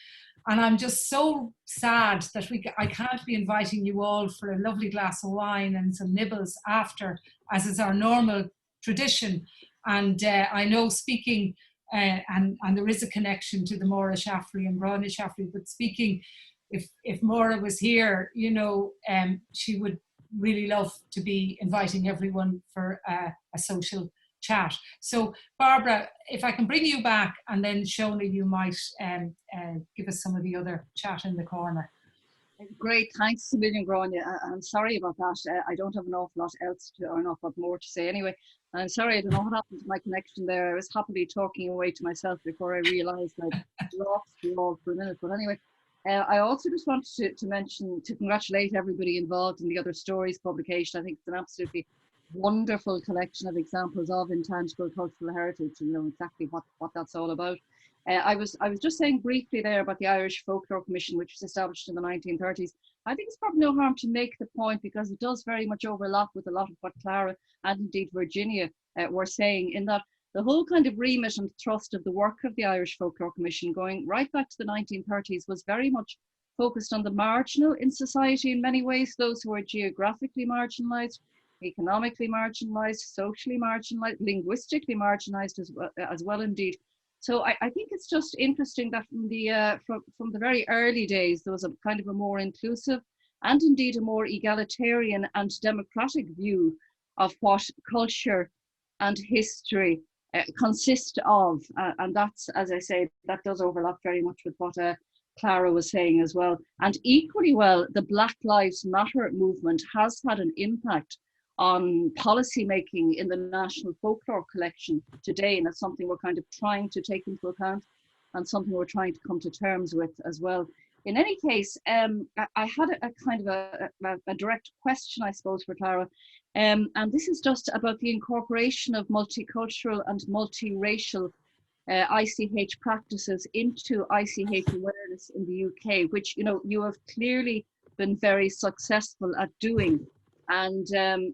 And I'm just so sad that I can't be inviting you all for a lovely glass of wine and some nibbles after, as is our normal tradition. And I know speaking, and there is a connection to the Maura Shaffrey and Grania Shaffrey, but speaking, if Maura was here, you know, she would really love to be inviting everyone for a social chat. So Barbara, if I can bring you back, and then Shona, you might give us some of the other chat in the corner.
Great, thanks a million, Grania. I'm sorry about that. I don't have an awful lot else to, or an awful lot more to say anyway. I'm sorry, I don't know what happened to my connection there. I was happily talking away to myself before I realised I'd lost you all for a minute. But anyway, I also just wanted to congratulate everybody involved in the Other Stories publication. I think it's an absolutely wonderful collection of examples of intangible cultural heritage, and you know exactly what that's all about. I was just saying briefly there about the Irish Folklore Commission, which was established in the 1930s. I think it's probably no harm to make the point, because it does very much overlap with a lot of what Clara and indeed Virginia were saying, in that the whole kind of remit and thrust of the work of the Irish Folklore Commission going right back to the 1930s was very much focused on the marginal in society in many ways, those who are geographically marginalised, economically marginalised, socially marginalised, linguistically marginalised as well indeed. So I think it's just interesting that from the very early days, there was a kind of a more inclusive and indeed a more egalitarian and democratic view of what culture and history consist of. And that's, as I say, that does overlap very much with what Clara was saying as well. And equally well, the Black Lives Matter movement has had an impact on policy making in the National Folklore Collection today, and it's something we're kind of trying to take into account and something we're trying to come to terms with as well. In any case, I had a kind of a direct question, I suppose, for Clara, and this is just about the incorporation of multicultural and multiracial ICH practices into ICH awareness in the UK, which, you know, you have clearly been very successful at doing. And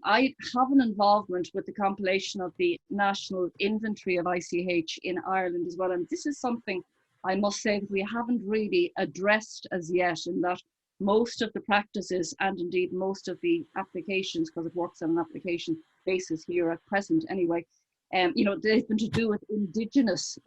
I have an involvement with the compilation of the National Inventory of ICH in Ireland as well. And this is something I must say that we haven't really addressed as yet, in that most of the practices and indeed most of the applications, because it works on an application basis here at present anyway, you know, they've been to do with indigenous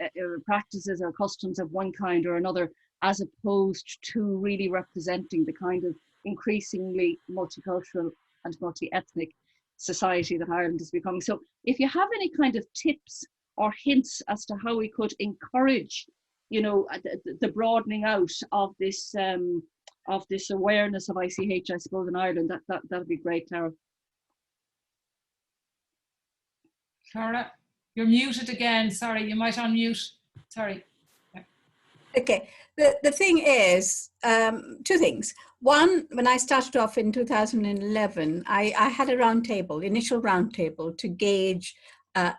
practices or customs of one kind or another, as opposed to really representing the kind of increasingly multicultural and multi-ethnic society that Ireland is becoming. So if you have any kind of tips or hints as to how we could encourage, you know, the broadening out of this awareness of ICH, I suppose, in Ireland, that'd be great, Clara.
Clara, you're muted again. Sorry, you might unmute. Sorry.
Okay, the thing is, two things. One, when I started off in 2011, I had a roundtable, initial roundtable, to gauge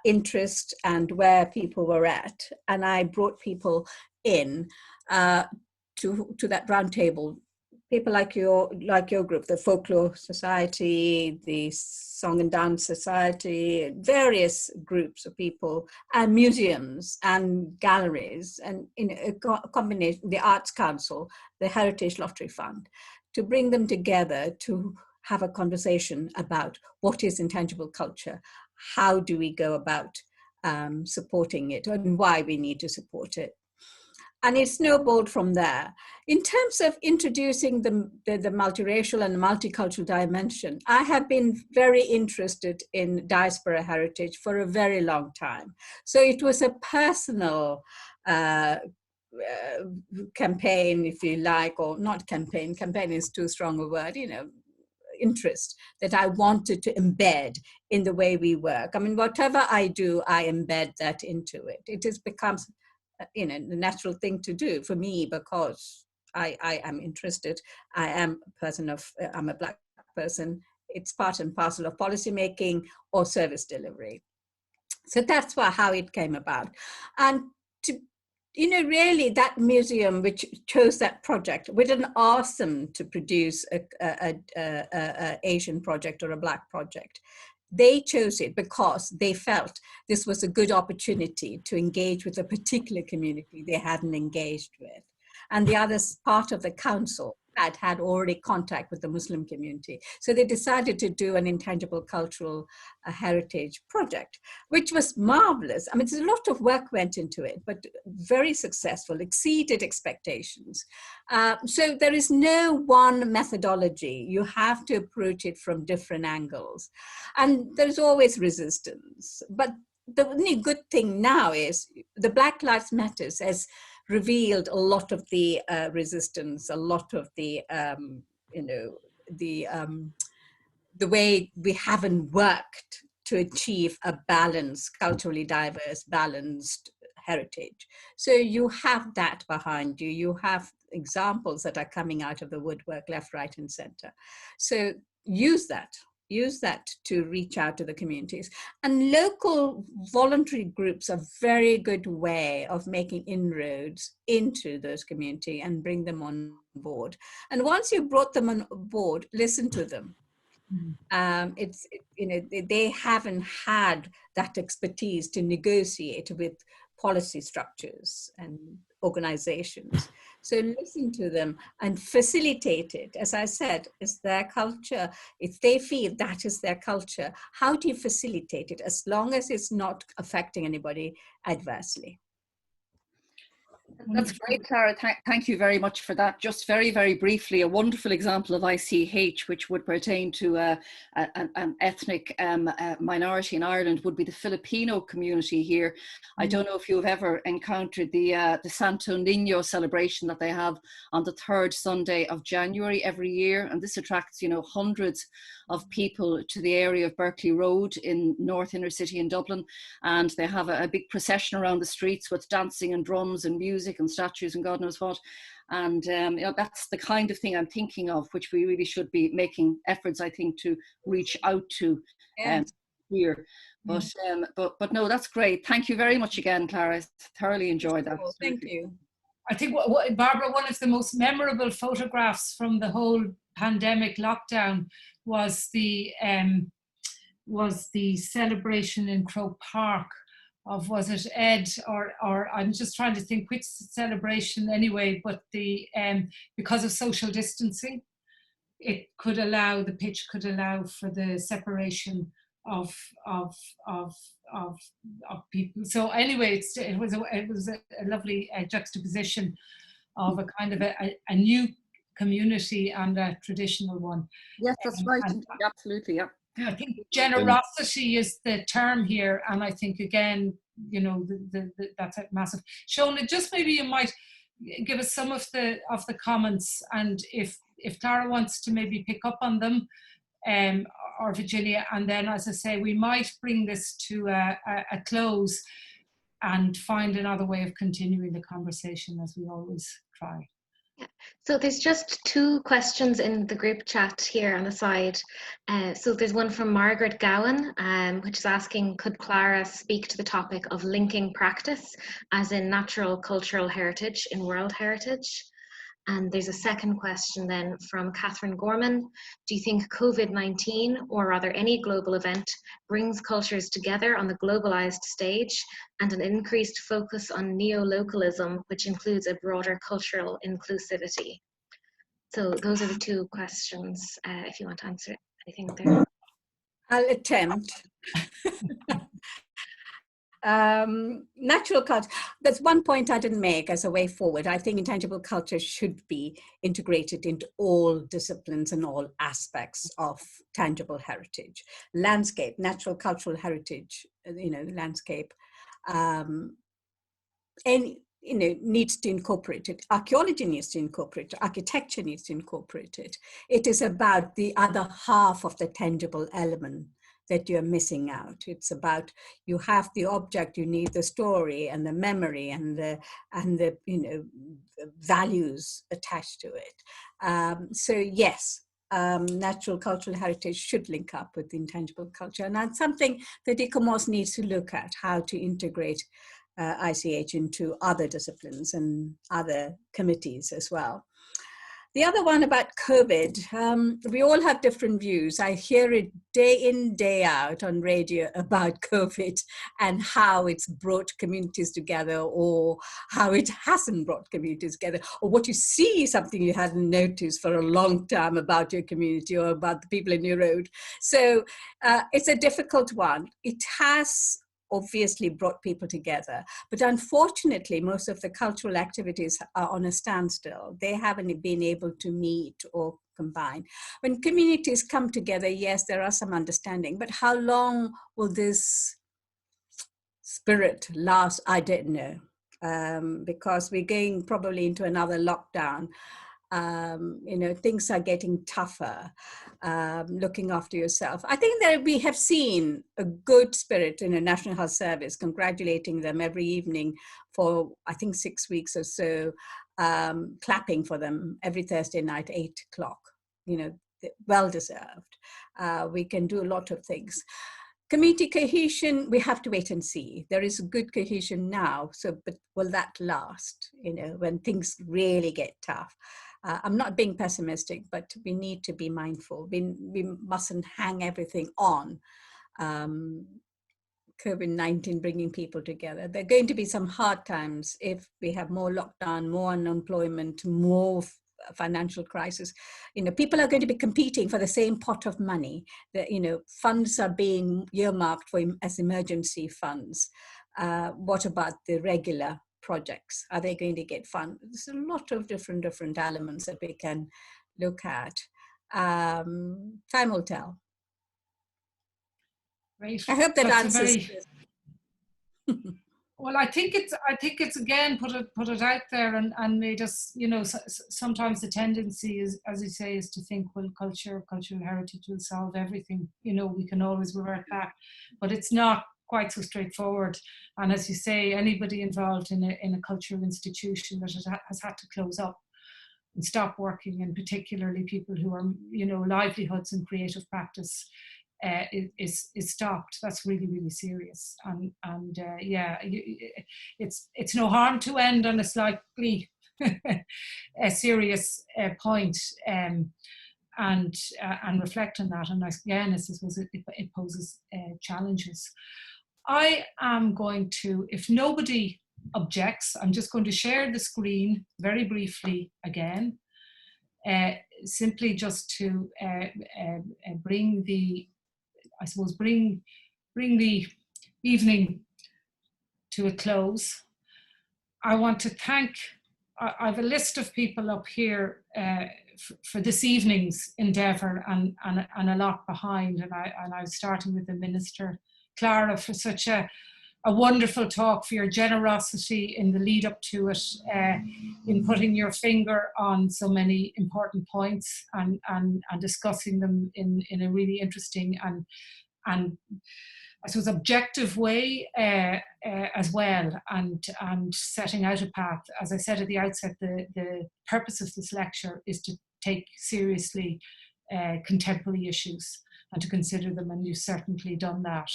interest and where people were at. And I brought people in to that roundtable. People like your group, the Folklore Society, the Song and Dance Society, various groups of people, and museums and galleries, and in a combination, the Arts Council, the Heritage Lottery Fund, to bring them together to have a conversation about what is intangible culture, how do we go about supporting it, and why we need to support it. And it snowballed from there. In terms of introducing the multiracial and multicultural dimension, I have been very interested in diaspora heritage for a very long time. So it was a personal campaign, if you like, or not campaign is too strong a word, you know, interest that I wanted to embed in the way we work. I mean, whatever I do, I embed that into it. It has become, you know, the natural thing to do for me, because I am interested. I am a person of, I'm a Black person. It's part and parcel of policy making or service delivery. So that's how it came about. And to, you know, really that museum which chose that project, we didn't ask them to produce a Asian project or a Black project. They chose it because they felt this was a good opportunity to engage with a particular community they hadn't engaged with. And the other part of the council had already contact with the Muslim community. So they decided to do an intangible cultural heritage project, which was marvelous. I mean, there's a lot of work went into it, but very successful, exceeded expectations. So there is no one methodology. You have to approach it from different angles. And there's always resistance. But the only good thing now is the Black Lives Matter has revealed a lot of the resistance, a lot of the, you know, the way we haven't worked to achieve a balanced, culturally diverse, balanced heritage. So you have that behind you. You have examples that are coming out of the woodwork, left, right, and center. So use that to reach out to the communities. And local voluntary groups are a very good way of making inroads into those communities and bring them on board. And once you've brought them on board, listen to them. You know, they haven't had that expertise to negotiate with policy structures and organizations. So listen to them and facilitate it. As I said, it's their culture. If they feel that is their culture, how do you facilitate it as long as it's not affecting anybody adversely?
That's great, Clara. Thank you very much for that. Just very, very briefly, a wonderful example of ICH, which would pertain to an ethnic minority in Ireland, would be the Filipino community here. I don't know if you've ever encountered the Santo Niño celebration that they have on the third Sunday of January every year, and this attracts, you know, hundreds of people to the area of Berkeley Road in North Inner City in Dublin, and they have a big procession around the streets with dancing and drums and music and statues and God knows what. And you know, that's the kind of thing I'm thinking of, which we really should be making efforts, I think, to reach out to here. But no, that's great. Thank you very much again, Clara. I thoroughly enjoyed that.
Thank you.
I think, Barbara, one of the most memorable photographs from the whole pandemic lockdown was the celebration in Croke Park of, was it Ed or I'm just trying to think which celebration anyway, but the because of social distancing, the pitch could allow for the separation of people. So anyway, it was a lovely juxtaposition of a kind of a new community and a traditional one.
Yes, that's right. Absolutely, yeah.
I think generosity is the term here, and I think again, you know, that's a massive. Shona, just maybe you might give us some of the comments, and if Clara wants to maybe pick up on them, or Virginia, and then, as I say, we might bring this to a close and find another way of continuing the conversation, as we always try.
Yeah. So there's just 2 questions in the group chat here on the side. So there's one from Margaret Gowan, which is asking, could Clara speak to the topic of linking practice, as in natural cultural heritage, in world heritage? And there's a second question then from Catherine Gorman. Do you think COVID-19, or rather any global event, brings cultures together on the globalized stage, and an increased focus on neo-localism, which includes a broader cultural inclusivity? So those are the 2 questions, if you want to answer anything there.
I'll attempt. Natural culture, there's one point I didn't make as a way forward. I think intangible culture should be integrated into all disciplines and all aspects of tangible heritage. Landscape, natural cultural heritage, you know, landscape, needs to incorporate it. Archaeology needs to incorporate it. Architecture needs to incorporate it. It is about the other half of the tangible element that you're missing out. It's about, you have the object, you need the story and the memory and the you know, values attached to it. So yes, natural cultural heritage should link up with intangible culture, and that's something that ICOMOS needs to look at, how to integrate ICH into other disciplines and other committees as well. The other one about COVID, we all have different views. I hear it day in, day out on radio about COVID and how it's brought communities together, or how it hasn't brought communities together, or what you see, something you hadn't noticed for a long time about your community or about the people in your road. So it's a difficult one. It has obviously brought people together, but unfortunately most of the cultural activities are on a standstill. They haven't been able to meet or combine. When communities come together, yes, there are some understanding, but how long will this spirit last? I don't know, because we're going probably into another lockdown. You know, things are getting tougher. Looking after yourself. I think that we have seen a good spirit in the National Health Service, congratulating them every evening for, I think, 6 weeks or so, clapping for them every Thursday night, 8 o'clock. You know, well deserved. We can do a lot of things. Community cohesion, we have to wait and see. There is good cohesion now, so but will that last? You know, when things really get tough. I'm not being pessimistic, but we need to be mindful. We mustn't hang everything on COVID-19 bringing people together. There are going to be some hard times if we have more lockdown, more unemployment, more financial crisis. You know, people are going to be competing for the same pot of money. The, you know, funds are being earmarked for as emergency funds. What about the regular projects? Are they going to get funded? There's a lot of different elements that we can look at. Time will tell.
Great.
I hope that
That's
answers.
Well, I think it's again put it out there and made us, you know, sometimes the tendency is, as you say, is to think, well, cultural heritage will solve everything. You know, we can always revert back, but it's not quite so straightforward. And as you say, anybody involved in a cultural institution that has had to close up and stop working, and particularly people who are, you know, livelihoods and creative practice is stopped. That's really, really serious. And yeah, it's no harm to end on a slightly a serious point and reflect on that. And again, I suppose it poses challenges. I am going to, if nobody objects, I'm just going to share the screen very briefly again, simply just to bring the evening to a close. I want to thank, I have a list of people up here for this evening's endeavour and a lot behind, and I was starting with the Minister, Clara, for such a wonderful talk, for your generosity in the lead up to it, in putting your finger on so many important points and discussing them in a really interesting and I suppose objective way as well, and setting out a path. As I said at the outset, the purpose of this lecture is to take seriously contemporary issues and to consider them, and you've certainly done that.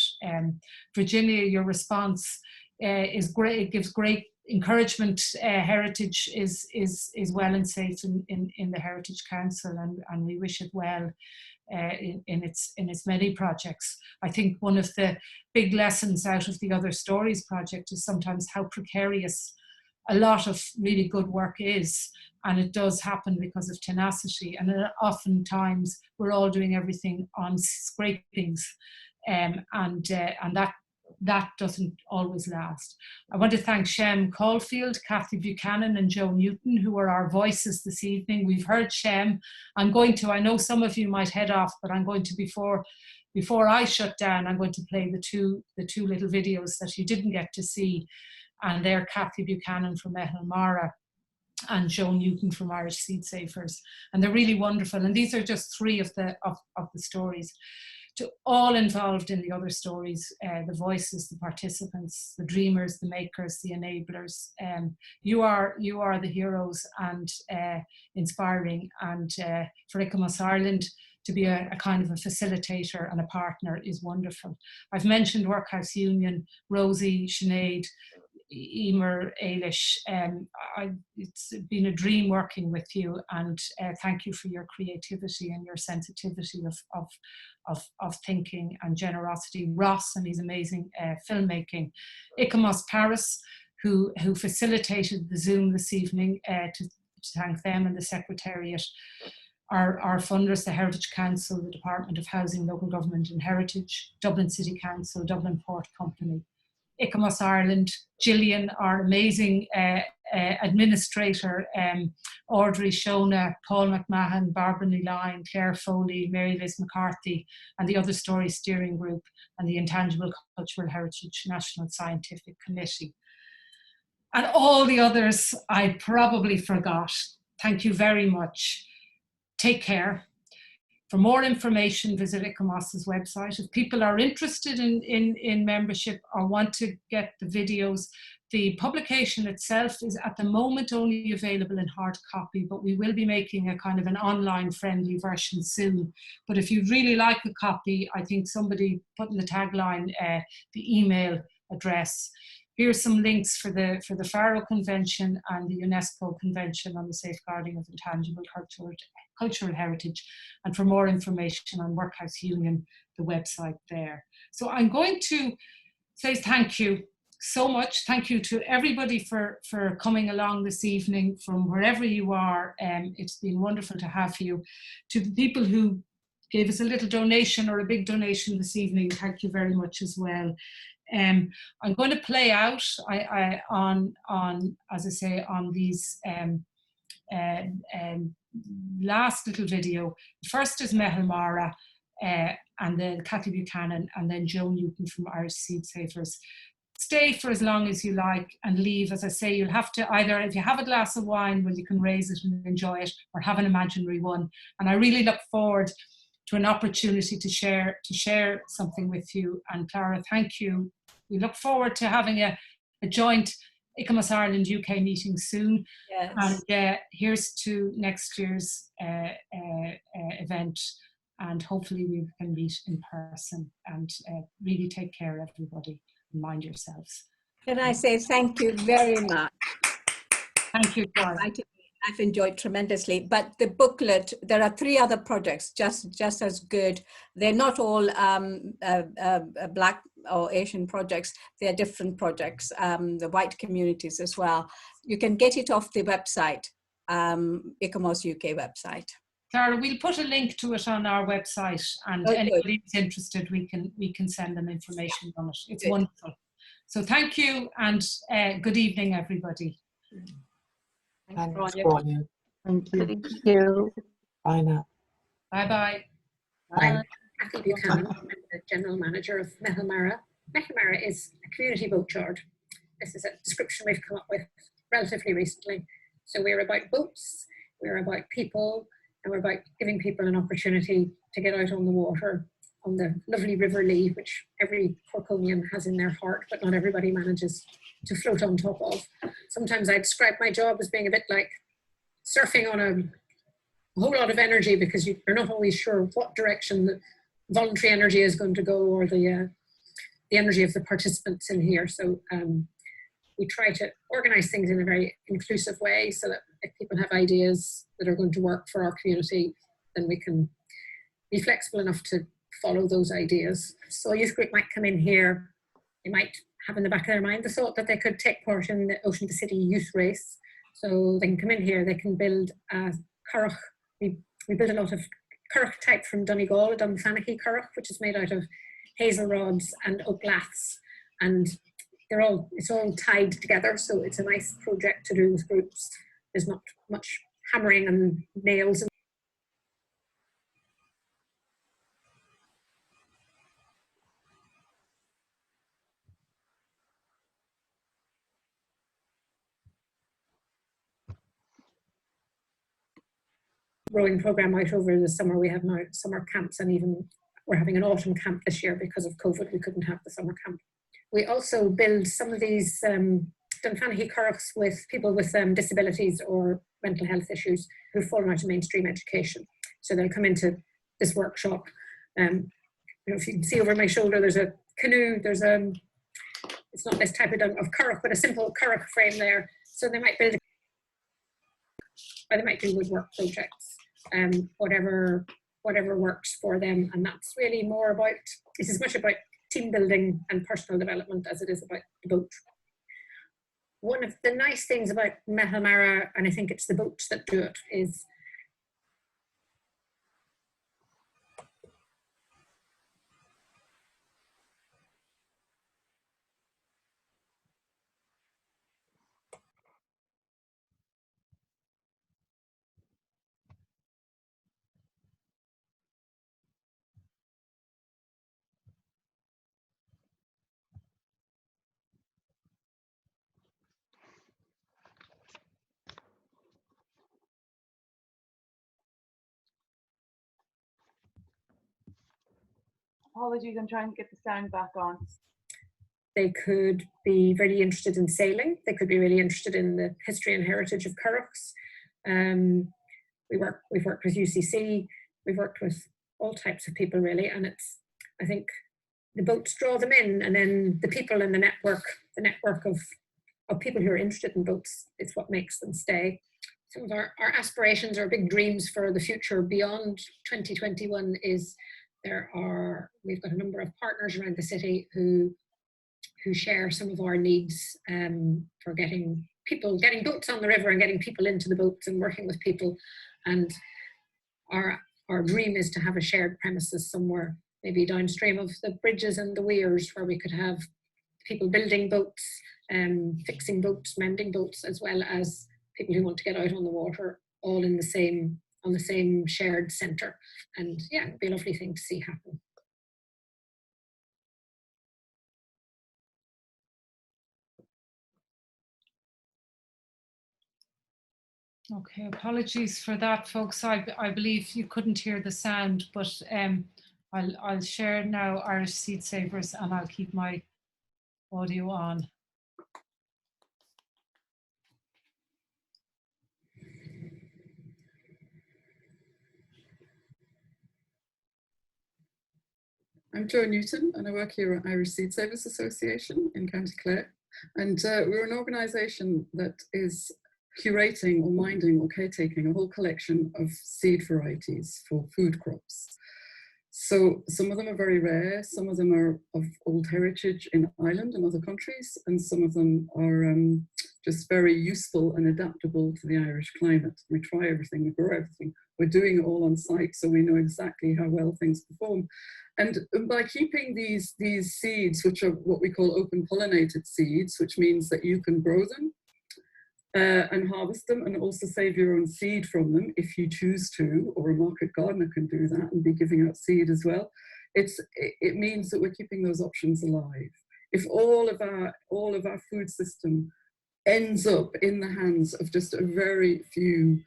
Virginia, your response is great. It gives great encouragement. Heritage is well and safe in the Heritage Council, and we wish it well in its many projects. I think one of the big lessons out of the Other Stories project is sometimes how precarious a lot of really good work is, and it does happen because of tenacity, and oftentimes we're all doing everything on scrapings, and that doesn't always last. I want to thank Shem Caulfield, Kathy Buchanan and Joe Newton, who are our voices this evening. We've heard Shem. I know some of you might head off, but I'm going to, before I shut down, I'm going to play the two little videos that you didn't get to see. And they're Kathy Buchanan from Maura and Joe Newton from Irish Seed Savers. And they're really wonderful. And these are just three of the stories. To all involved in the Other Stories, the voices, the participants, the dreamers, the makers, the enablers, you are the heroes and inspiring. And for ICOMOS Ireland to be a kind of a facilitator and a partner is wonderful. I've mentioned Workhouse Union, Rosie, Sinead, Emer, Ailish. It's been a dream working with you, and thank you for your creativity and your sensitivity of thinking and generosity. Ross and his amazing filmmaking. ICOMOS Paris, who facilitated the Zoom this evening, to thank them and the Secretariat. Our funders, the Heritage Council, the Department of Housing, Local Government and Heritage, Dublin City Council, Dublin Port Company. ICOMOS Ireland, Gillian, our amazing administrator, Audrey Shona, Paul McMahon, Barbara Neeline, Claire Foley, Mary Liz McCarthy, and the Other Stories Steering Group, and the Intangible Cultural Heritage National Scientific Committee. And all the others I probably forgot. Thank you very much. Take care. For more information, visit ICOMOS's website. If people are interested in membership or want to get the videos, the publication itself is at the moment only available in hard copy, but we will be making a kind of an online friendly version soon. But if you'd really like a copy, I think somebody put in the tagline the email address. Here's some links for the Faro Convention and the UNESCO Convention on the Safeguarding of Intangible Cultural Heritage, and for more information on Workhouse Union, the website there. So I'm going to say thank you so much. Thank you to everybody for coming along this evening from wherever you are. It's been wonderful to have you. To the people who gave us a little donation or a big donation this evening, thank you very much as well. I'm going to play out on as I say, on these last little video. First is Maura, and then Kathy Buchanan, and then Joe Newton from Irish Seed Savers. Stay for as long as you like and leave. As I say, you'll have to either, if you have a glass of wine, well, you can raise it and enjoy it, or have an imaginary one. And I really look forward to an opportunity to share something with you. And Clara, thank you. We look forward to having a joint ICOMOS Ireland UK meeting soon.
Yes.
And here's to next year's event. And hopefully we can meet in person. And really take care, everybody. Mind yourselves.
Can I say thank you very much?
Thank you, Clara.
I've enjoyed tremendously. But the booklet, there are 3 other projects just as good. They're not all Black or Asian projects. They're different projects, the white communities as well. You can get it off the website, ICOMOS UK website.
Clara, we'll put a link to it on our website, and anybody who's interested, we can send them information on it. It's wonderful. So thank you, and good evening, everybody.
Thanks,
Grania. Thank you. Thank you.
Bye now.
Bye-bye.
I'm Kathy Buchanan. I'm the General Manager of Maura. Maura is a community boatyard. This is a description we've come up with relatively recently. So we're about boats, we're about people, and we're about giving people an opportunity to get out on the water on the lovely River Lee, which every Corkonian has in their heart, but not everybody manages to float on top of. Sometimes I describe my job as being a bit like surfing on a whole lot of energy, because you're not always sure what direction the voluntary energy is going to go, or the energy of the participants in here. So we try to organize things in a very inclusive way, so that if people have ideas that are going to work for our community, then we can be flexible enough to follow those ideas. So a youth group might come in here, they might have in the back of their mind the thought that they could take part in the Ocean to City youth race. So they can come in here, they can build a currach. We build a lot of currach type from Donegal, a Dunfanaghy currach, which is made out of hazel rods and oak laths, and it's all tied together, so it's a nice project to do with groups. There's not much hammering and nails. Rowing program out over the summer. We have now summer camps, and even we're having an autumn camp this year because of COVID. We couldn't have the summer camp. We also build some of these Dunfanaghy currachs with people with disabilities or mental health issues who've fallen out of mainstream education. So they'll come into this workshop. If you can see over my shoulder, there's a canoe. There's it's not this type of currach, but a simple currach frame there. So they might build, or they might do woodwork projects, whatever works for them. And that's really more about, it's as much about team building and personal development as it is about the boat. One of the nice things about Maura, and I think it's the boats that do it, is
Apologies, I'm trying to get the sound back on.
They could be very interested in sailing. They could be really interested in the history and heritage of currachs. We've worked with UCC. We've worked with all types of people really, and I think the boats draw them in, and then the people in the network of people who are interested in boats is what makes them stay. Some of our aspirations or big dreams for the future beyond 2021 is we've got a number of partners around the city who share some of our needs for getting boats on the river and getting people into the boats and working with people. And our dream is to have a shared premises somewhere, maybe downstream of the bridges and the weirs, where we could have people building boats, fixing boats, mending boats, as well as people who want to get out on the water, all in the same, on the same shared centre. And yeah, it'd be a lovely thing to see happen.
Okay, apologies for that, folks. I believe you couldn't hear the sound, but I'll share now Irish Seed Savers, and I'll keep my audio on.
I'm Jo Newton, and I work here at Irish Seed Savers Association in County Clare. And we're an organisation that is curating or minding or caretaking a whole collection of seed varieties for food crops. So some of them are very rare, some of them are of old heritage in Ireland and other countries, and some of them are just very useful and adaptable to the Irish climate. We try everything, we grow everything. We're doing it all on site, so we know exactly how well things perform. And by keeping these seeds, which are what we call open pollinated seeds, which means that you can grow them and harvest them and also save your own seed from them if you choose to, or a market gardener can do that and be giving out seed as well. It means that we're keeping those options alive. If all of our food system ends up in the hands of just a very few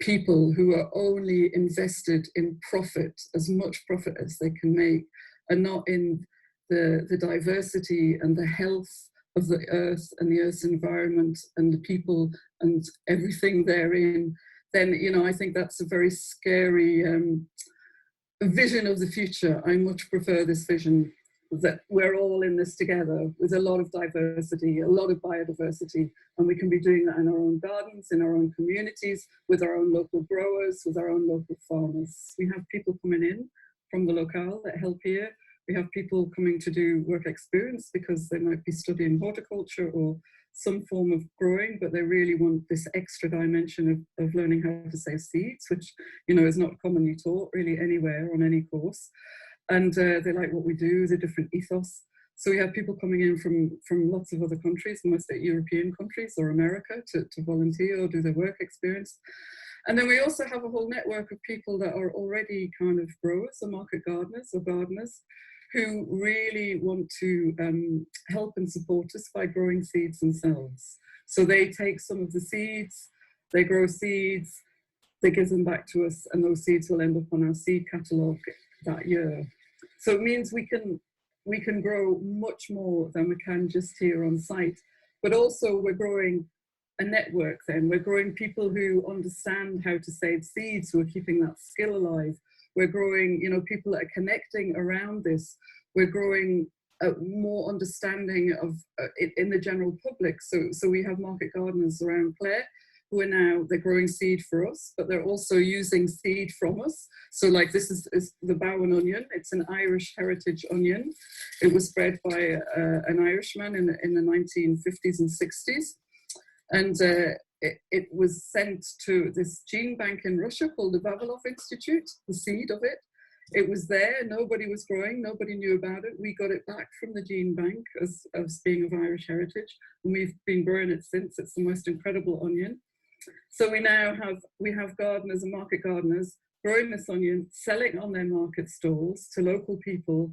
people who are only invested in profit, as much profit as they can make, and not in the diversity and the health of the earth and the earth's environment and the people and everything therein, then, you know, I think that's a very scary vision of the future. I much prefer this vision that we're all in this together with a lot of diversity, a lot of biodiversity, and we can be doing that in our own gardens, in our own communities, with our own local growers, with our own local farmers. We have people coming in from the locale that help here. We have people coming to do work experience because they might be studying horticulture or some form of growing, but they really want this extra dimension of learning how to save seeds, which, you know, is not commonly taught really anywhere on any course. And they like what we do, the different ethos. So we have people coming in from lots of other countries, mostly European countries or America, to volunteer or do their work experience. And then we also have a whole network of people that are already kind of growers or market gardeners or gardeners who really want to help and support us by growing seeds themselves. So they take some of the seeds, they grow seeds, they give them back to us, and those seeds will end up on our seed catalogue that year. So it means we can grow much more than we can just here on site, but also we're growing a network then. We're growing people who understand how to save seeds, who are keeping that skill alive. We're growing, you know, people that are connecting around this. We're growing more understanding of in the general public. So we have market gardeners around Clare who are now, they're growing seed for us, but they're also using seed from us. So like this is the Bowen onion. It's an Irish heritage onion. It was bred by an Irishman in the 1950s and 60s. And it was sent to this gene bank in Russia called the Vavilov Institute, the seed of it. It was there, nobody was growing, nobody knew about it. We got it back from the gene bank as being of Irish heritage, and we've been growing it since. It's the most incredible onion. So we now have gardeners and market gardeners growing this onion, selling on their market stalls to local people,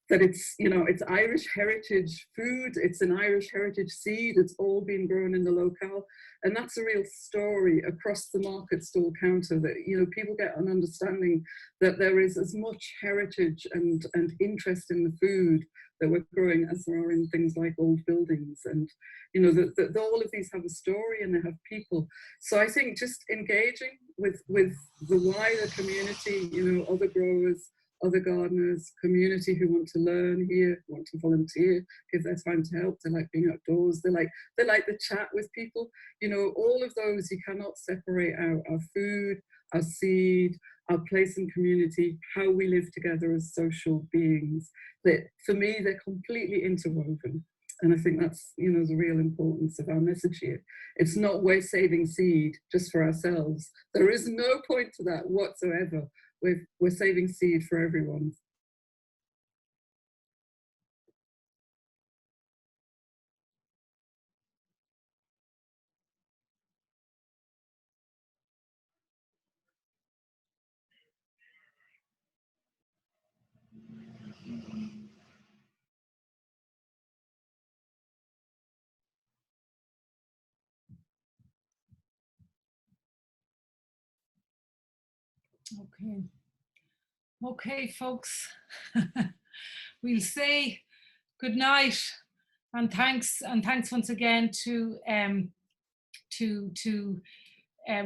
that it's, you know, it's Irish heritage food, it's an Irish heritage seed, it's all been grown in the locale. And that's a real story across the market stall counter, that, you know, people get an understanding that there is as much heritage and interest in the food that we're growing as there are in things like old buildings. And, you know, that all of these have a story and they have people. So I think just engaging with the wider community, you know, other growers, other gardeners, community who want to learn here, want to volunteer, give their time to help. They like being outdoors. They like the chat with people. You know, all of those, you cannot separate out our food, our seed, our place in community, how we live together as social beings. That for me, they're completely interwoven. And I think that's, you know, the real importance of our message here. It's not we're saving seed just for ourselves. There is no point to that whatsoever. We're saving seed for everyone.
Okay. Okay, folks. We'll say good night and thanks once again to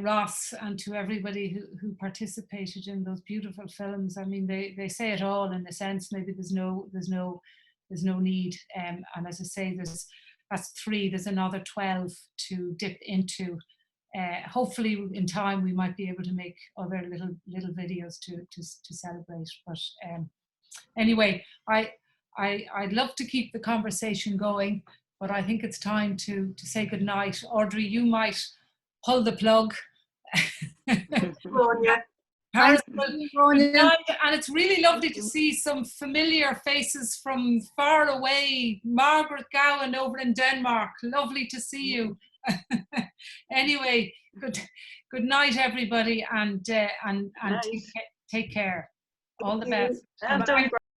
Ross and to everybody who participated in those beautiful films. I mean, they say it all in a sense. Maybe there's no need. And as I say, that's 3. There's another 12 to dip into. Hopefully, in time, we might be able to make other little videos to celebrate. But anyway, I'd love to keep the conversation going, but I think it's time to say good night. Audrey, you might pull the plug.
Grania.
And it's really lovely to see some familiar faces from far away. Margaret Gowan over in Denmark. Lovely to see you. Anyway, good night, everybody, and take care. All the best.
Well done,